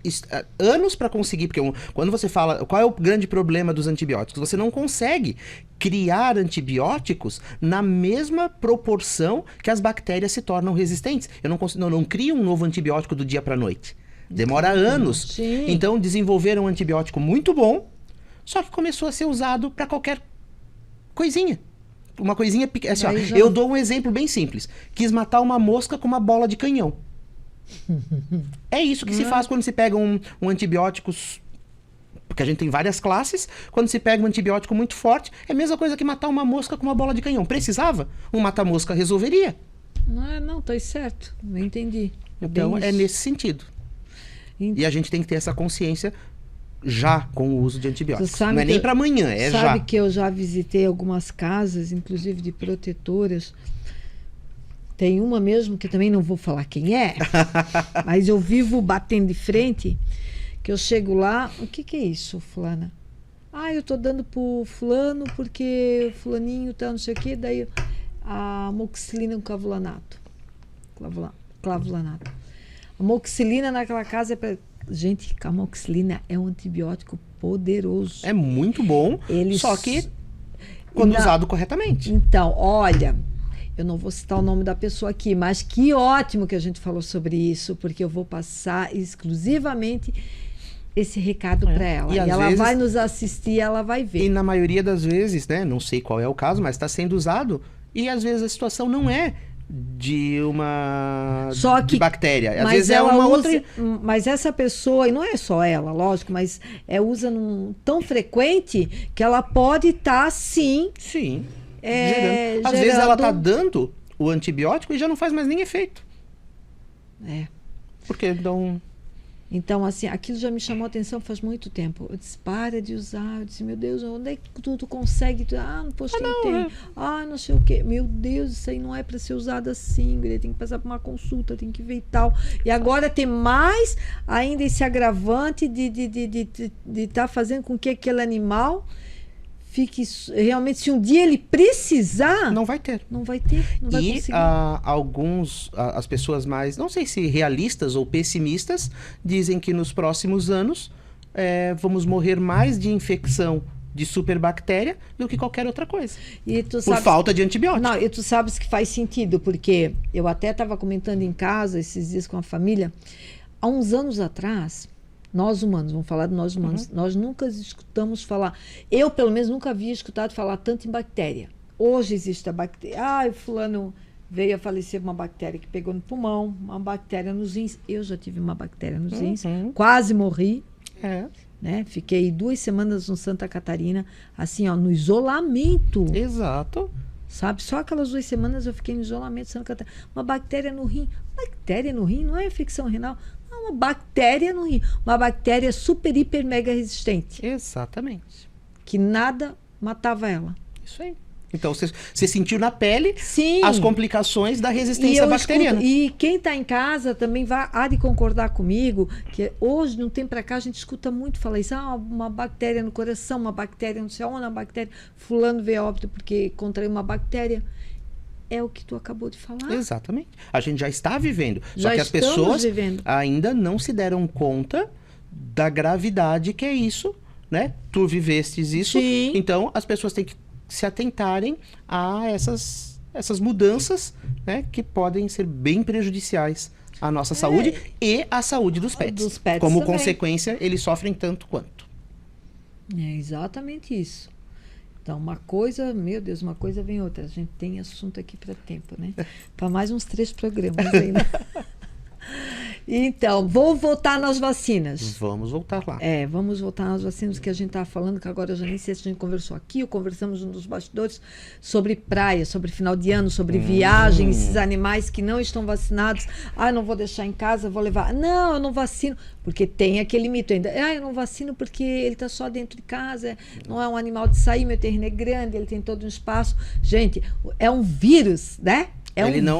Speaker 2: Anos para conseguir, porque quando você fala, qual é o grande problema dos antibióticos? Você não consegue criar antibióticos na mesma proporção que as bactérias se tornam resistentes. Eu não crio um novo antibiótico do dia para a noite. Demora anos.
Speaker 1: Sim.
Speaker 2: Então desenvolveram um antibiótico muito bom, só que começou a ser usado para qualquer coisinha. Uma coisinha pequena. Assim, eu dou um exemplo bem simples. Quis matar uma mosca com uma bola de canhão. É isso que se faz quando se pega um antibiótico. Porque a gente tem várias classes. Quando se pega um antibiótico muito forte, é a mesma coisa que matar uma mosca com uma bola de canhão. Precisava? Um mata-mosca resolveria.
Speaker 1: Não, tá certo. Eu entendi.
Speaker 2: Então é nesse sentido. E a gente tem que ter essa consciência já com o uso de antibióticos. Não é nem para amanhã, é já.
Speaker 1: Sabe que eu já visitei algumas casas, inclusive de protetoras. Tem uma mesmo, que também não vou falar quem é, mas eu vivo batendo de frente, que eu chego lá, o que é isso, fulana? Eu tô dando pro fulano porque o fulaninho tá não sei o quê, daí a amoxicilina com clavulanato. Clavulanato. A amoxicilina naquela casa é para... Gente, a amoxicilina é um antibiótico poderoso.
Speaker 2: É muito bom, só que quando usado corretamente.
Speaker 1: Então, olha, eu não vou citar o nome da pessoa aqui, mas que ótimo que a gente falou sobre isso, porque eu vou passar exclusivamente esse recado para ela. E ela vai nos assistir, ela vai ver.
Speaker 2: E na maioria das vezes, né, não sei qual é o caso, mas está sendo usado e às vezes a situação não é de uma de bactéria. Às vezes é uma outra.
Speaker 1: Mas essa pessoa, e não é só ela, lógico, mas usa tão frequente que ela pode estar sim.
Speaker 2: Sim. Às vezes ela está dando o antibiótico e já não faz mais nem efeito. Porque não.
Speaker 1: Então, assim, aquilo já me chamou a atenção faz muito tempo. Eu disse, para de usar. Eu disse, meu Deus, onde é que tu consegue? Poxa, quem tem? Não sei o quê. Meu Deus, isso aí não é para ser usado assim. Tem que passar por uma consulta, tem que ver e tal. E agora tem mais ainda esse agravante de estar fazendo com que aquele animal fique realmente, se um dia ele precisar,
Speaker 2: não vai ter.
Speaker 1: Não vai ter, não vai conseguir.
Speaker 2: As pessoas mais, não sei se realistas ou pessimistas, dizem que nos próximos anos vamos morrer mais de infecção de superbactéria do que qualquer outra coisa. Por falta de antibiótico.
Speaker 1: Não, e tu sabes que faz sentido, porque eu até estava comentando em casa esses dias com a família, há uns anos atrás, nós humanos, vamos falar de nós humanos, nós nunca escutamos falar, eu pelo menos nunca havia escutado falar tanto em bactéria. Hoje existe a bactéria, fulano veio a falecer uma bactéria que pegou no pulmão, uma bactéria nos rins, eu já tive uma bactéria nos rins, quase morri, né? Fiquei 2 semanas no Santa Catarina, assim, ó, no isolamento.
Speaker 2: Exato.
Speaker 1: Sabe? Só aquelas 2 semanas eu fiquei no isolamento Santa Catarina. Uma bactéria no rim. Bactéria no rim não é infecção renal. É uma bactéria no rim. Uma bactéria super, hiper, mega resistente.
Speaker 2: Exatamente.
Speaker 1: Que nada matava ela.
Speaker 2: Isso aí. Então, você sentiu na pele
Speaker 1: Sim.
Speaker 2: as complicações da resistência bacteriana.
Speaker 1: E quem está em casa também há de concordar comigo, que hoje, de um tempo para cá, a gente escuta muito falar isso. Uma bactéria no coração, uma bactéria no céu, uma bactéria. Fulano veio a óbito porque contraiu uma bactéria. É o que tu acabou de falar.
Speaker 2: Exatamente. A gente já está vivendo. Só que as pessoas ainda não se deram conta da gravidade que é isso, né? Tu vivestes isso.
Speaker 1: Sim.
Speaker 2: Então, as pessoas têm que se atentarem a essas mudanças, né, que podem ser bem prejudiciais à nossa saúde e à saúde dos pets.
Speaker 1: Dos pets
Speaker 2: Como
Speaker 1: também.
Speaker 2: consequência, eles sofrem tanto quanto.
Speaker 1: É exatamente isso. Então, uma coisa, meu Deus, uma coisa vem outra. A gente tem assunto aqui para tempo, né? Para mais uns 3 programas ainda. Então, vou voltar nas vacinas.
Speaker 2: Vamos voltar lá.
Speaker 1: Vamos voltar nas vacinas que a gente estava falando, que agora eu já nem sei se a gente conversou aqui ou conversamos nos bastidores sobre praia, sobre final de ano, sobre viagem, esses animais que não estão vacinados. Não vou deixar em casa, vou levar. Não, eu não vacino, porque tem aquele mito ainda. Eu não vacino porque ele está só dentro de casa, não é um animal de sair, meu terreno é grande, ele tem todo um espaço. Gente, é um vírus, né?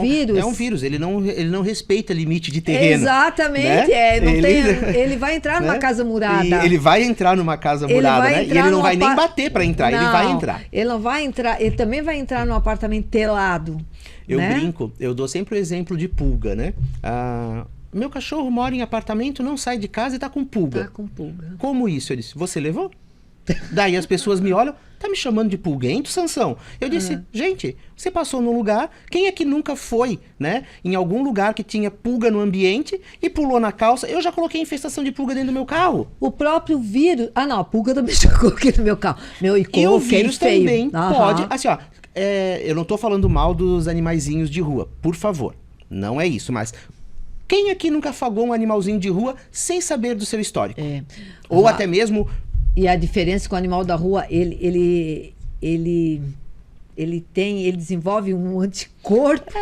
Speaker 1: Vírus.
Speaker 2: É um vírus, ele não respeita limite de terreno.
Speaker 1: Exatamente,
Speaker 2: né?
Speaker 1: Ele vai entrar numa casa murada.
Speaker 2: Ele vai entrar numa casa murada, né? E ele não vai nem bater para entrar, ele vai entrar.
Speaker 1: Ele não vai entrar, ele também vai entrar num apartamento telado.
Speaker 2: Eu brinco, eu dou sempre o exemplo de pulga, né? Meu cachorro mora em apartamento, não sai de casa e tá com pulga.
Speaker 1: Tá com pulga.
Speaker 2: Como isso? Eu disse, você levou? Daí as pessoas me olham, tá me chamando de pulguento, Sansão? Eu disse, gente, você passou num lugar, quem é que nunca foi, né? Em algum lugar que tinha pulga no ambiente e pulou na calça? Eu já coloquei infestação de pulga dentro do meu carro.
Speaker 1: O próprio vírus... não, a pulga também já coloquei no meu carro.
Speaker 2: E o vírus também pode... Assim, ó, eu não tô falando mal dos animaizinhos de rua, por favor. Não é isso, mas... Quem aqui nunca afagou um animalzinho de rua sem saber do seu histórico? Ou até mesmo...
Speaker 1: E a diferença com o animal da rua, ele desenvolve um anticorpo.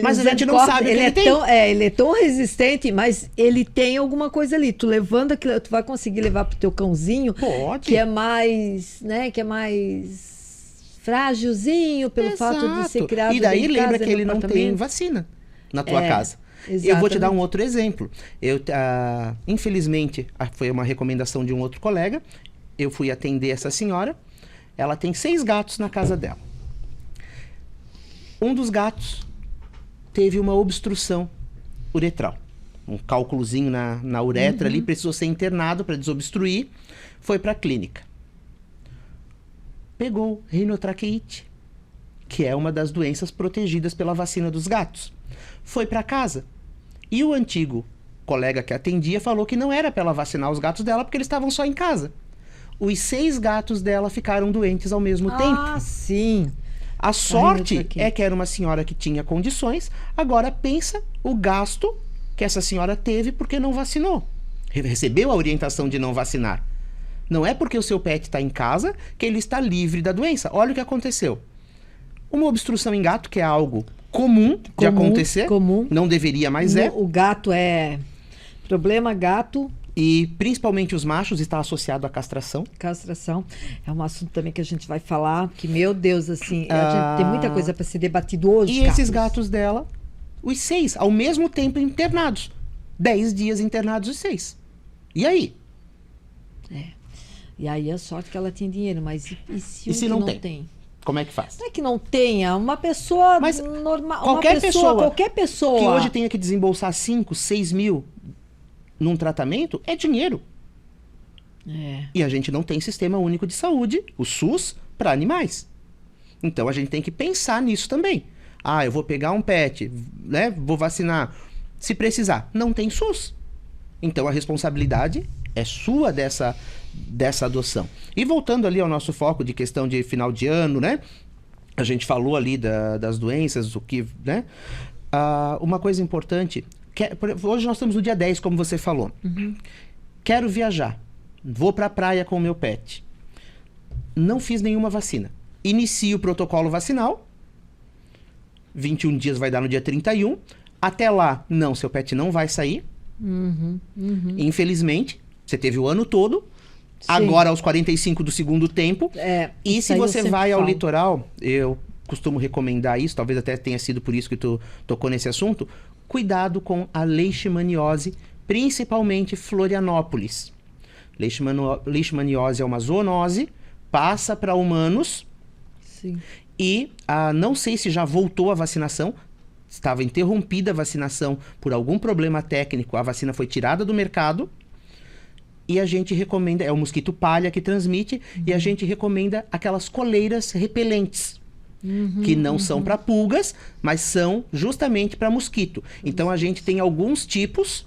Speaker 2: Mas a gente não sabe o que ele tem.
Speaker 1: Ele é tão resistente, mas ele tem alguma coisa ali. Tu levando aquilo, tu vai conseguir levar pro teu cãozinho, que é mais, né, que é mais frágilzinho pelo fato de ser criado.
Speaker 2: E daí lembra que ele não tem vacina na tua casa.
Speaker 1: Exatamente.
Speaker 2: Eu vou te dar um outro exemplo. Infelizmente, foi uma recomendação de um outro colega. Eu fui atender essa senhora. Ela tem 6 gatos na casa dela. Um dos gatos teve uma obstrução uretral. Um cálculozinho na uretra ali, precisou ser internado para desobstruir. Foi para a clínica. Pegou rinotraqueite, que é uma das doenças protegidas pela vacina dos gatos. Foi para casa. E o antigo colega que atendia falou que não era para ela vacinar os gatos dela porque eles estavam só em casa. Os 6 gatos dela ficaram doentes ao mesmo tempo.
Speaker 1: Sim.
Speaker 2: A sorte é que era uma senhora que tinha condições. Agora pensa o gasto que essa senhora teve porque não vacinou. Recebeu a orientação de não vacinar. Não é porque o seu pet está em casa que ele está livre da doença. Olha o que aconteceu. Uma obstrução em gato, que é algo comum de acontecer, não deveria, mas
Speaker 1: O gato problema gato.
Speaker 2: E principalmente os machos está associado à castração.
Speaker 1: Castração. É um assunto também que a gente vai falar, que, meu Deus, assim, a gente tem muita coisa para ser debatido hoje.
Speaker 2: E esses gatos dela, os 6, ao mesmo tempo internados. 10 dias internados os 6. E aí?
Speaker 1: E aí a sorte que ela tinha dinheiro, mas e se
Speaker 2: não
Speaker 1: que
Speaker 2: tem? Como é que faz?
Speaker 1: Não é que não tenha, uma pessoa
Speaker 2: Mas
Speaker 1: normal,
Speaker 2: qualquer pessoa
Speaker 1: que
Speaker 2: hoje tenha que desembolsar 5, 6 mil num tratamento, é dinheiro. E a gente não tem sistema único de saúde, o SUS, para animais. Então a gente tem que pensar nisso também. Ah, eu vou pegar um pet, né? Vou vacinar. Se precisar, não tem SUS. Então a responsabilidade é sua dessa adoção. E voltando ali ao nosso foco de questão de final de ano, né? A gente falou ali das doenças, o que, né? Uma coisa importante, hoje nós estamos no dia 10, como você falou. Quero viajar, vou para a praia com o meu pet. Não fiz nenhuma vacina. Inicio o protocolo vacinal, 21 dias vai dar no dia 31. Até lá, não, seu pet não vai sair. Infelizmente, você teve o ano todo. Sim. Agora aos 45 do segundo tempo. E se você vai ao litoral, eu costumo recomendar isso, talvez até tenha sido por isso que tu tocou nesse assunto, cuidado com a leishmaniose, principalmente Florianópolis. Leishmaniose é uma zoonose, passa para humanos.
Speaker 1: Sim.
Speaker 2: E não sei se já voltou a vacinação, estava interrompida a vacinação por algum problema técnico, a vacina foi tirada do mercado. E a gente recomenda, é o mosquito palha que transmite, e a gente recomenda aquelas coleiras repelentes, que não são para pulgas, mas são justamente para mosquito. Então a gente tem alguns tipos,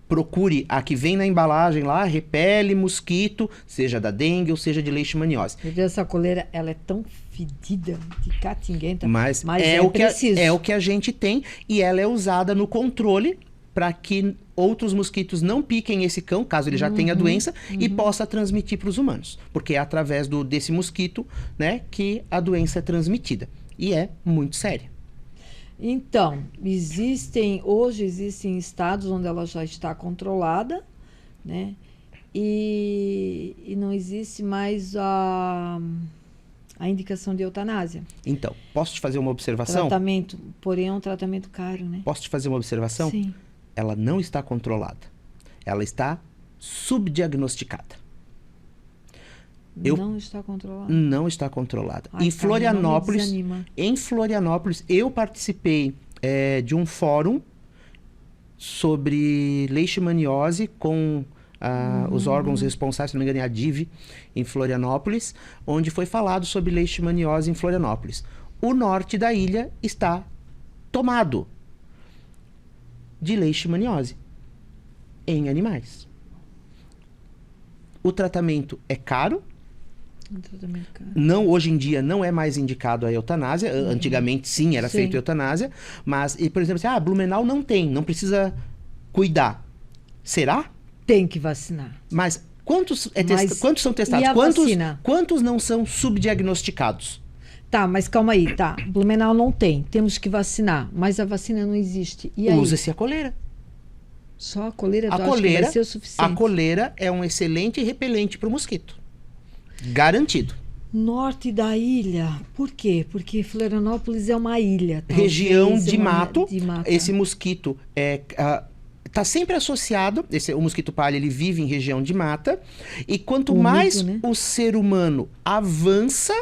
Speaker 2: procure a que vem na embalagem lá, repele mosquito, seja da dengue ou seja de leishmaniose.
Speaker 1: Essa coleira, ela é tão fedida, de catinguenta,
Speaker 2: mas é o que a gente tem, e ela é usada no controle para que outros mosquitos não piquem esse cão, caso ele já tenha a doença, e possa transmitir para os humanos. Porque é através desse mosquito, né, que a doença é transmitida. E é muito séria.
Speaker 1: Então, hoje existem estados onde ela já está controlada, né? E não existe mais a indicação de eutanásia.
Speaker 2: Então, posso te fazer uma observação?
Speaker 1: Tratamento, porém é um tratamento caro, né?
Speaker 2: Posso te fazer uma observação?
Speaker 1: Sim.
Speaker 2: Ela não está controlada. Ela está subdiagnosticada.
Speaker 1: Não está controlada?
Speaker 2: Não está controlada.
Speaker 1: Ai,
Speaker 2: em Florianópolis,
Speaker 1: não me desanima.
Speaker 2: Eu participei de um fórum sobre leishmaniose com os órgãos responsáveis, se não me engano, é a DIV, em Florianópolis, onde foi falado sobre leishmaniose em Florianópolis. O norte da ilha está tomado de leishmaniose em animais. O tratamento é caro. Não, hoje em dia não é mais indicado a eutanásia. Antigamente sim, era feito eutanásia. Mas, por exemplo, Blumenau não precisa cuidar. Será?
Speaker 1: Tem que vacinar.
Speaker 2: Mas quantos são testados? Quantos não são subdiagnosticados?
Speaker 1: Tá, mas calma aí, tá. Blumenau não tem, temos que vacinar, mas a vacina não existe. E aí?
Speaker 2: Usa-se a coleira.
Speaker 1: Só a coleira, tu acha que vai ser o suficiente?
Speaker 2: A coleira é um excelente repelente para o mosquito. Garantido.
Speaker 1: Norte da ilha, por quê? Porque Florianópolis é uma ilha.
Speaker 2: Região de mato. Esse mosquito está sempre associado, o mosquito palha, ele vive em região de mata. E quanto mais o ser humano avança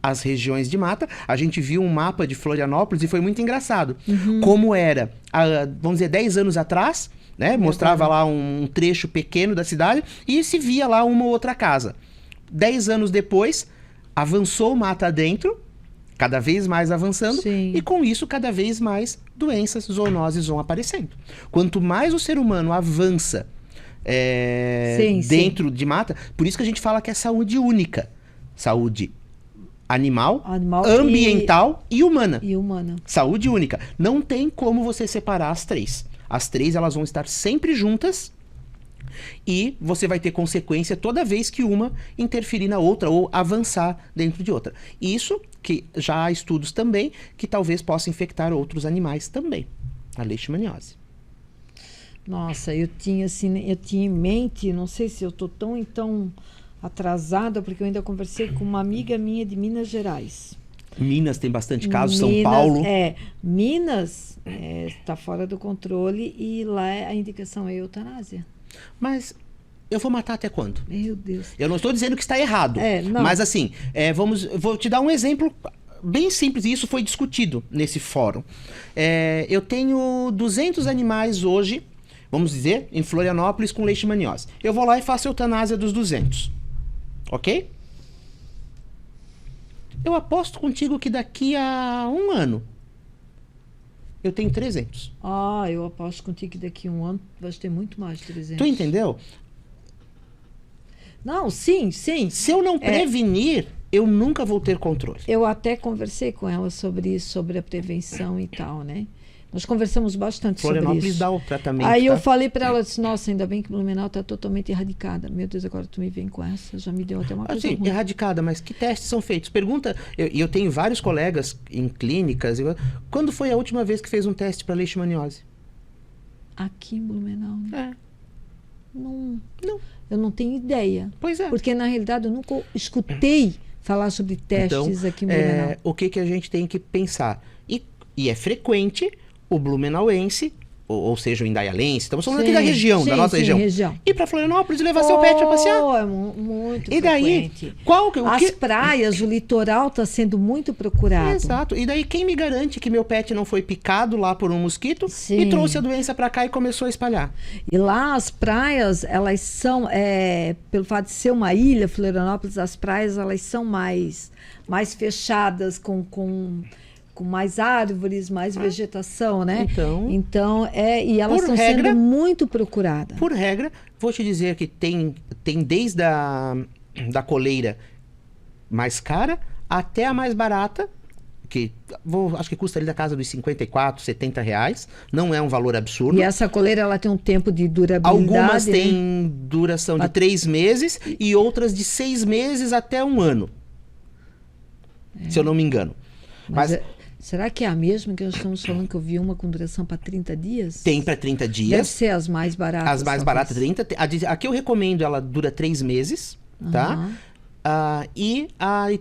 Speaker 2: as regiões de mata, a gente viu um mapa de Florianópolis e foi muito engraçado. Como era, vamos dizer, 10 anos atrás, né? Mostrava lá um trecho pequeno da cidade e se via lá uma ou outra casa. 10 anos depois, avançou mata dentro, cada vez mais avançando, e com isso cada vez mais doenças, zoonoses vão aparecendo. Quanto mais o ser humano avança dentro de mata, por isso que a gente fala que é saúde única. Saúde animal, ambiental e humana. Saúde única. Não tem como você separar as três. As três, elas vão estar sempre juntas e você vai ter consequência toda vez que uma interferir na outra ou avançar dentro de outra. Isso que já há estudos também que talvez possa infectar outros animais também. A leishmaniose.
Speaker 1: Nossa, eu tinha em mente, não sei se eu tô tão atrasada, porque eu ainda conversei com uma amiga minha de Minas Gerais.
Speaker 2: Minas tem bastante casos, São Paulo.
Speaker 1: Minas está fora do controle e lá a indicação é eutanásia.
Speaker 2: Mas eu vou matar até quando?
Speaker 1: Meu Deus.
Speaker 2: Eu não estou dizendo que está errado, mas assim, vou te dar um exemplo bem simples, e isso foi discutido nesse fórum. Eu tenho 200 animais hoje, vamos dizer, em Florianópolis com leishmaniose. Eu vou lá e faço a eutanásia dos 200, ok? Eu aposto contigo que daqui a um ano eu tenho 300.
Speaker 1: Ah, eu aposto contigo que daqui a um ano vai ter muito mais de 300.
Speaker 2: Tu entendeu?
Speaker 1: Não, sim.
Speaker 2: Se eu não prevenir, eu nunca vou ter controle.
Speaker 1: Eu até conversei com ela sobre isso, sobre a prevenção e tal, né? Nós conversamos bastante sobre isso.
Speaker 2: Dá o tratamento.
Speaker 1: Aí eu falei para ela, disse, nossa, ainda bem que Blumenau está totalmente erradicada. Meu Deus, agora tu me vem com essa, já me deu até uma coisa ruim.
Speaker 2: Erradicada, mas que testes são feitos? Pergunta, eu tenho vários colegas em clínicas, quando foi a última vez que fez um teste para leishmaniose?
Speaker 1: Aqui em Blumenau? Não. Eu não tenho ideia.
Speaker 2: Pois é.
Speaker 1: Porque, na realidade, eu nunca escutei falar sobre testes aqui em Blumenau.
Speaker 2: O que a gente tem que pensar? E é frequente o blumenauense, ou seja, o indaialense, estamos falando aqui da região, da nossa região. Ir para Florianópolis e levar seu pet para passear.
Speaker 1: É muito
Speaker 2: e daí,
Speaker 1: frequente.
Speaker 2: As
Speaker 1: praias, o litoral está sendo muito procurado.
Speaker 2: Exato. E daí, quem me garante que meu pet não foi picado lá por um mosquito e trouxe a doença para cá e começou a espalhar?
Speaker 1: E lá as praias, elas são, pelo fato de ser uma ilha, Florianópolis, as praias, elas são mais fechadas, com mais árvores, mais vegetação, né? Então e elas estão sendo muito procuradas.
Speaker 2: Por regra, vou te dizer que tem desde da coleira mais cara até a mais barata, que acho que custa ali da casa dos 54, 70 reais. Não é um valor absurdo.
Speaker 1: E essa coleira, ela tem um tempo de durabilidade?
Speaker 2: Algumas têm duração de 3 meses e outras de 6 meses até 1 ano. Se eu não me engano. Mas
Speaker 1: será que é a mesma que nós estamos falando, que eu vi uma com duração para 30 dias?
Speaker 2: Tem para 30 dias.
Speaker 1: Deve ser as mais baratas.
Speaker 2: As mais baratas, 30. A que eu recomendo, ela dura 3 meses, tá? E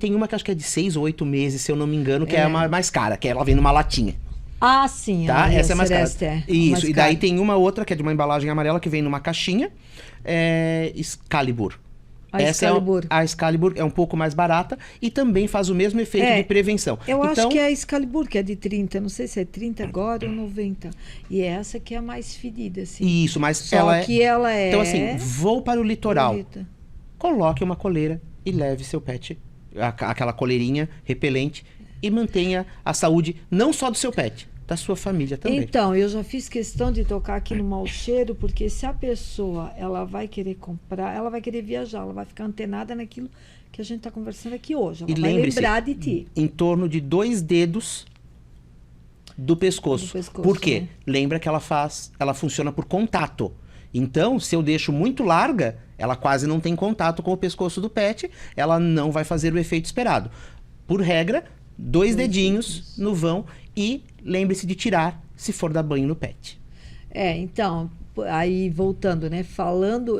Speaker 2: tem uma que acho que é de 6 ou 8 meses, se eu não me engano, que é uma mais cara, que ela vem numa latinha.
Speaker 1: Ah, sim.
Speaker 2: Tá? Essa é mais cara. Isso,
Speaker 1: mais
Speaker 2: e daí tem uma outra, que é de uma embalagem amarela, que vem numa caixinha. Excalibur. A Excalibur é um pouco mais barata e também faz o mesmo efeito de prevenção.
Speaker 1: Eu acho que é a Excalibur, que é de 30. Não sei se é 30 agora ou 90. E essa que é a mais fedida, assim.
Speaker 2: Isso, mas
Speaker 1: Só que ela é...
Speaker 2: Então, assim, vou para o litoral. Bonita. Coloque uma coleira e leve seu pet, aquela coleirinha repelente, e mantenha a saúde não só do seu pet, da sua família também.
Speaker 1: Então, eu já fiz questão de tocar aqui no mau cheiro, porque se a pessoa, ela vai querer comprar, ela vai querer viajar, ela vai ficar antenada naquilo que a gente está conversando aqui hoje. Ela vai lembrar de ti.
Speaker 2: Em torno de 2 dedos do pescoço. Por quê? Né? Lembra que ela funciona por contato. Então, se eu deixo muito larga, ela quase não tem contato com o pescoço do pet, ela não vai fazer o efeito esperado. Por regra, 2 dedinhos no vão. E lembre-se de tirar, se for dar banho no pet.
Speaker 1: Então, aí voltando, né?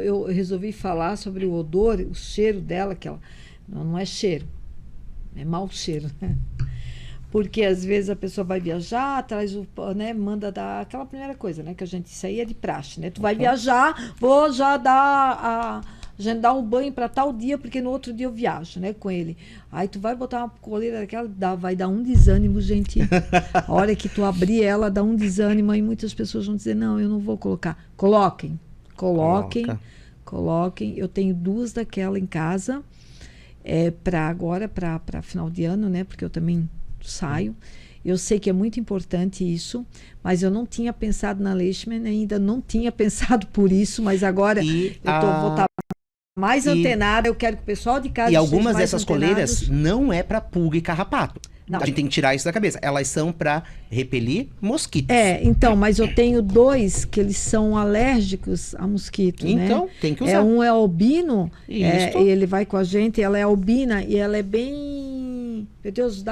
Speaker 1: Eu resolvi falar sobre o odor, o cheiro dela, que ela não é cheiro, é mau cheiro, né? Porque às vezes a pessoa vai viajar, traz manda dar aquela primeira coisa, né? Que isso aí é de praxe, né? Tu vai viajar, vou já dar um banho para tal dia, porque no outro dia eu viajo, né, com ele. Aí tu vai botar uma coleira daquela, vai dar um desânimo, gente. A hora que tu abrir ela, dá um desânimo, e muitas pessoas vão dizer, não, eu não vou colocar. Coloquem. Eu tenho 2 daquela em casa, para agora, para final de ano, né, porque eu também saio. Eu sei que é muito importante isso, mas eu não tinha pensado na Leishman, ainda não tinha pensado por isso, mas agora vou estar mais antenada, eu quero que o pessoal de casa...
Speaker 2: E algumas dessas coleiras não é para pulga e carrapato. Não. A gente tem que tirar isso da cabeça. Elas são para repelir mosquitos.
Speaker 1: Então, mas eu tenho 2 que eles são alérgicos a mosquitos, né?
Speaker 2: Então, tem que usar.
Speaker 1: Um é albino, ele vai com a gente, ela é albina e ela é bem... Meu Deus,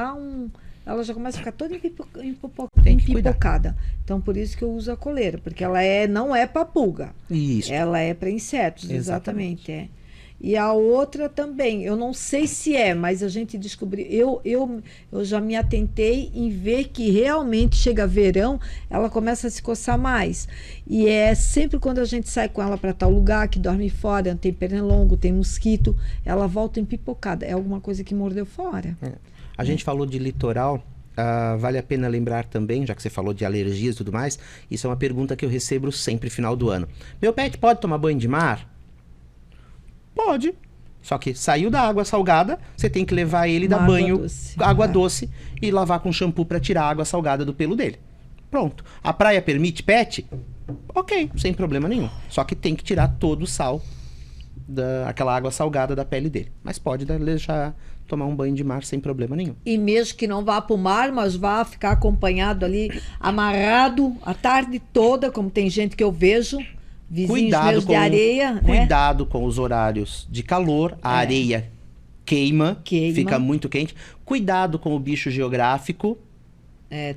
Speaker 1: ela já começa a ficar toda empipocada. Então, por isso que eu uso a coleira, porque ela não é para pulga.
Speaker 2: Isso.
Speaker 1: Ela é para insetos, exatamente. E a outra também, eu não sei se mas a gente descobriu, eu já me atentei em ver que realmente chega verão, ela começa a se coçar mais. E é sempre quando a gente sai com ela para tal lugar, que dorme fora, tem pernilongo, tem mosquito, ela volta empipocada. É alguma coisa que mordeu fora.
Speaker 2: A gente falou de litoral, vale a pena lembrar também, já que você falou de alergias e tudo mais, isso é uma pergunta que eu recebo sempre no final do ano. Meu pet pode tomar banho de mar? Pode. Só que saiu da água salgada, você tem que levar ele, dar banho, água doce, e lavar com shampoo para tirar a água salgada do pelo dele. Pronto. A praia permite pet? Ok, sem problema nenhum. Só que tem que tirar todo o sal, aquela água salgada da pele dele. Mas pode deixar tomar um banho de mar sem problema nenhum.
Speaker 1: E mesmo que não vá para o mar, mas vá ficar acompanhado ali, amarrado a tarde toda, como tem gente que eu vejo... Cuidado de areia,
Speaker 2: cuidado com os horários de calor, a areia queima, fica muito quente. Cuidado com o bicho geográfico.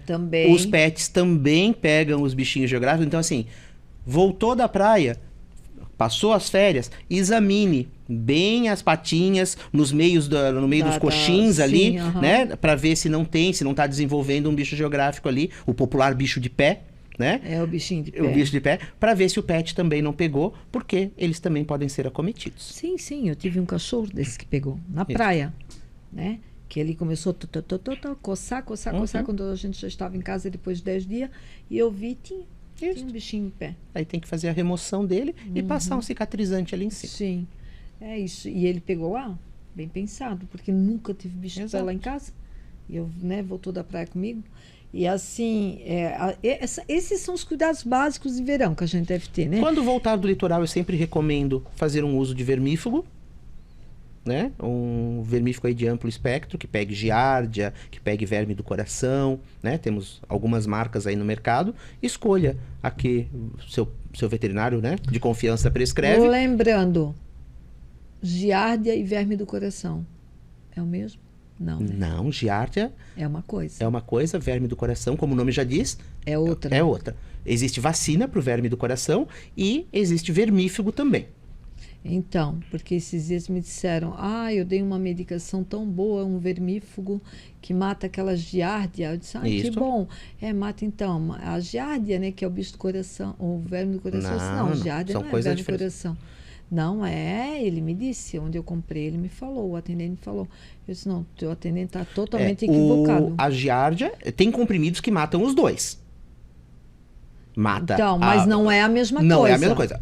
Speaker 1: Também.
Speaker 2: Os pets também pegam os bichinhos geográficos. Então, assim, voltou da praia, passou as férias, examine bem as patinhas no meio dos coxins ali, né? Para ver se não está desenvolvendo um bicho geográfico ali, o popular bicho de pé. Né?
Speaker 1: O bichinho de pé.
Speaker 2: O bicho de pé, para ver se o pet também não pegou, porque eles também podem ser acometidos.
Speaker 1: Sim, eu tive um cachorro desse que pegou, na praia, né? Que ele começou a coçar, quando a gente já estava em casa depois de 10 dias, e eu vi, tinha um bichinho de pé. Aí
Speaker 2: tem que fazer a remoção dele e passar um cicatrizante ali em cima.
Speaker 1: Sim, é isso. E ele pegou lá, bem pensado, porque nunca tive bicho de pé lá em casa. E eu, voltou da praia comigo. E assim, esses são os cuidados básicos de verão que a gente deve ter, né?
Speaker 2: Quando voltar do litoral, eu sempre recomendo fazer um uso de vermífugo, né? Um vermífugo aí de amplo espectro, que pegue giardia, que pegue verme do coração, né? Temos algumas marcas aí no mercado. Escolha a que seu veterinário, né, de confiança prescreve.
Speaker 1: Lembrando, giardia e verme do coração, é o mesmo? Não, né?
Speaker 2: Não, giardia
Speaker 1: é uma coisa.
Speaker 2: É uma coisa, verme do coração, como o nome já diz,
Speaker 1: é outra.
Speaker 2: É outra. Existe vacina para o verme do coração e existe vermífugo também.
Speaker 1: Então, porque esses dias me disseram, eu dei uma medicação tão boa, um vermífugo que mata aquelas giardia. Eu disse, que bom. Mata então a giardia, né, que é o bicho do coração, o verme do coração. Não, giardia não é verme do coração. Não ele me disse, onde eu comprei, ele me falou, o atendente me falou. Eu disse, não, o teu atendente está totalmente equivocado.
Speaker 2: A giardia, tem comprimidos que matam os dois.
Speaker 1: Então, mas não é a mesma coisa.
Speaker 2: Não é a mesma coisa.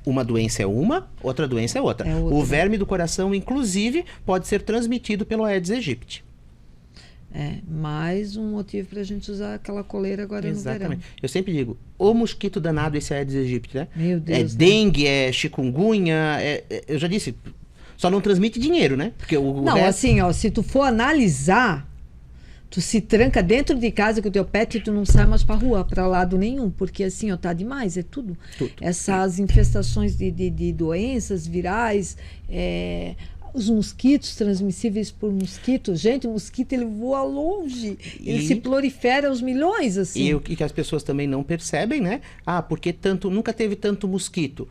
Speaker 2: Uma doença é uma, outra doença é outra. O verme do coração, inclusive, pode ser transmitido pelo Aedes aegypti.
Speaker 1: Mais um motivo para a gente usar aquela coleira agora no verão.
Speaker 2: Eu sempre digo, o mosquito danado, esse Aedes aegypti, né?
Speaker 1: Meu Deus.
Speaker 2: Dengue, chikungunya, eu já disse, só não transmite dinheiro, né? Porque
Speaker 1: assim, se tu for analisar, tu se tranca dentro de casa com o teu pet e tu não sai mais para rua, para lado nenhum, porque assim, tá demais, tudo. Essas infestações de doenças virais, os mosquitos transmissíveis por mosquito. Gente, o mosquito, ele voa longe. Ele se prolifera aos milhões, assim.
Speaker 2: E o que as pessoas também não percebem, né? Porque nunca teve tanto mosquito.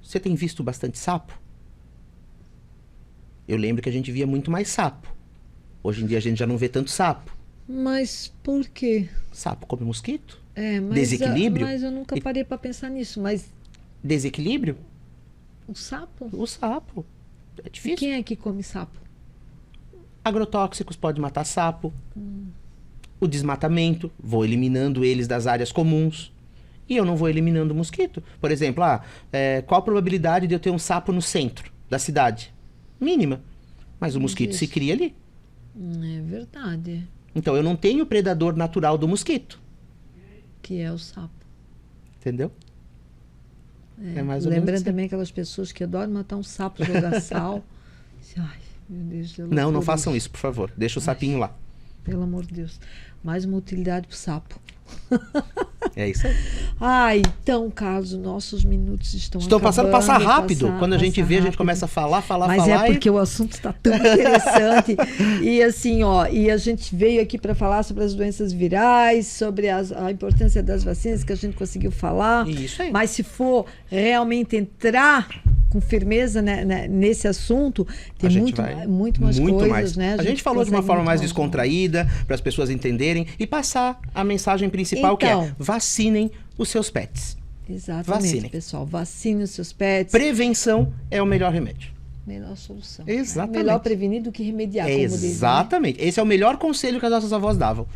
Speaker 2: Você tem visto bastante sapo? Eu lembro que a gente via muito mais sapo. Hoje em dia a gente já não vê tanto sapo.
Speaker 1: Mas por quê?
Speaker 2: Sapo come mosquito?
Speaker 1: Mas
Speaker 2: desequilíbrio?
Speaker 1: Mas eu nunca parei para pensar nisso. Mas
Speaker 2: desequilíbrio?
Speaker 1: O sapo?
Speaker 2: O sapo. É difícil.
Speaker 1: E quem é que come sapo?
Speaker 2: Agrotóxicos podem matar sapo. O desmatamento, vou eliminando eles das áreas comuns. E eu não vou eliminando o mosquito. Por exemplo, qual a probabilidade de eu ter um sapo no centro da cidade? Mínima. Mas o mosquito se cria ali.
Speaker 1: É verdade.
Speaker 2: Então eu não tenho o predador natural do mosquito.
Speaker 1: Que é o sapo.
Speaker 2: Entendeu? Mais ou
Speaker 1: Lembrando
Speaker 2: menos
Speaker 1: também aquelas pessoas que adoram matar um sapo, jogar sal. Ai, meu Deus.
Speaker 2: Não façam isso, por favor. Deixa o sapinho lá.
Speaker 1: Pelo amor de Deus. Mais uma utilidade pro sapo.
Speaker 2: É isso aí.
Speaker 1: Então, Carlos, nossos minutos estão
Speaker 2: passa rápido. Quando a gente vê, a gente começa a falar.
Speaker 1: Mas é porque o assunto está tão interessante. E assim, e a gente veio aqui para falar sobre as doenças virais, sobre a importância das vacinas que a gente conseguiu falar.
Speaker 2: Isso aí.
Speaker 1: Mas se for realmente entrar com firmeza, né, nesse assunto, tem muito mais coisas, né?
Speaker 2: A gente falou de uma forma mais descontraída, para as pessoas entenderem e passar a mensagem principal, que é: vacinem os seus pets.
Speaker 1: Exatamente, pessoal. Vacinem os seus pets.
Speaker 2: Prevenção é o melhor remédio.
Speaker 1: Melhor solução.
Speaker 2: Exatamente.
Speaker 1: Melhor prevenir do que remediar, como dizem.
Speaker 2: Exatamente. Esse é o melhor conselho que as nossas avós davam.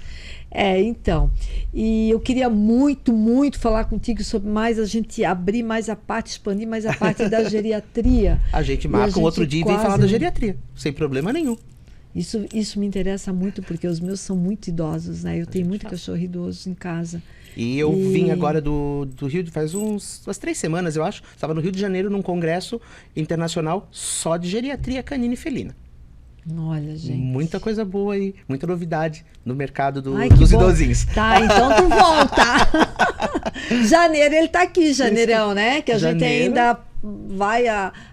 Speaker 1: Então. E eu queria muito, muito falar contigo sobre a gente abrir mais a parte, expandir mais a parte da geriatria.
Speaker 2: A gente marca um outro dia e vem falar da geriatria, sem problema nenhum.
Speaker 1: Isso me interessa muito, porque os meus são muito idosos, né? Eu tenho muito cachorro idoso em casa.
Speaker 2: E eu vim agora do Rio, faz umas 3 semanas, eu acho. Estava no Rio de Janeiro num congresso internacional só de geriatria canina e felina.
Speaker 1: Olha, gente.
Speaker 2: Muita coisa boa aí, muita novidade no mercado dos idosinhos.
Speaker 1: Tá, então tu volta. Janeiro ele tá aqui, janeirão, né? Que a gente ainda vai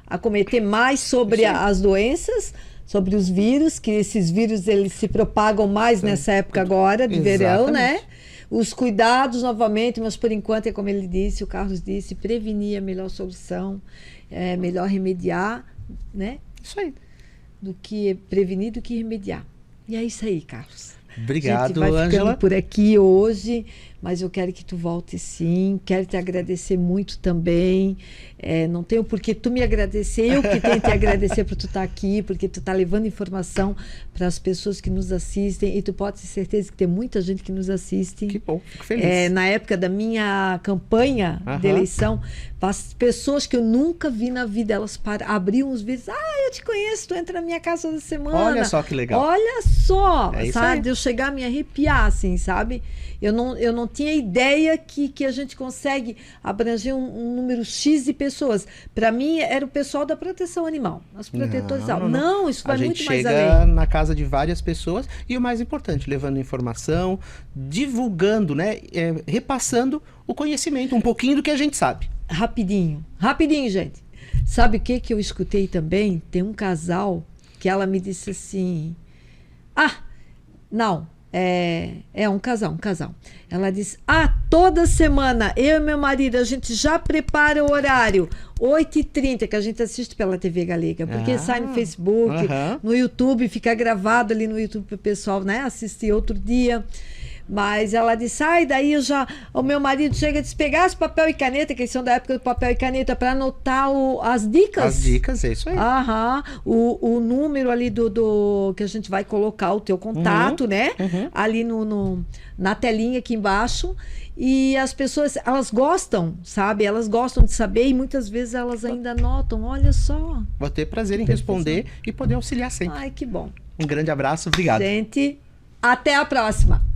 Speaker 1: acometer mais sobre as doenças, sobre os vírus, que esses vírus eles se propagam mais nessa época agora de verão, né? Os cuidados novamente, mas por enquanto é como ele disse, o Carlos disse, prevenir é a melhor solução, é melhor remediar, né?
Speaker 2: Isso aí.
Speaker 1: Do que prevenir, do que remediar. E é isso aí, Carlos.
Speaker 2: Obrigado,
Speaker 1: Ângela. A gente vai ficando por aqui hoje, mas eu quero que tu volte sim. Quero te agradecer muito também. Não tenho por que tu me agradecer, eu que tenho que te agradecer por tu estar aqui, porque tu está levando informação para as pessoas que nos assistem, e tu pode ter certeza que tem muita gente que nos assiste.
Speaker 2: Que bom, fico feliz.
Speaker 1: Na época da minha campanha de eleição, as pessoas que eu nunca vi na vida, elas abriam os vídeos. Eu te conheço, tu entra na minha casa toda semana.
Speaker 2: Olha só que legal.
Speaker 1: Olha só, sabe?
Speaker 2: De
Speaker 1: eu chegar a me arrepiar, assim, sabe? Eu não tinha ideia que a gente consegue abranger um número X de pessoas. Para mim, era o pessoal da proteção animal, os protetores. Não, isso vai muito mais além.
Speaker 2: A gente chega na casa de várias pessoas e o mais importante, levando informação, divulgando, né? Repassando o conhecimento, um pouquinho do que a gente sabe. Rapidinho,
Speaker 1: gente. Sabe o que eu escutei também? Tem um casal que ela me disse assim... Não, um casal. Ela disse, toda semana, eu e meu marido, a gente já prepara o horário, 8h30, que a gente assiste pela TV Galega, porque sai no Facebook, no YouTube, fica gravado ali no YouTube para o pessoal, né, assistir outro dia. Mas ela disse, daí o meu marido chega a pegar papel e caneta, que eles são da época do papel e caneta, para anotar as dicas.
Speaker 2: As dicas, é isso aí.
Speaker 1: O número ali do que a gente vai colocar o teu contato, né? Ali na telinha aqui embaixo. E as pessoas, elas gostam, sabe? Elas gostam de saber e muitas vezes elas ainda anotam, olha só.
Speaker 2: Vou ter prazer em responder e poder auxiliar sempre.
Speaker 1: Que bom.
Speaker 2: Um grande abraço, obrigado.
Speaker 1: Gente, até a próxima.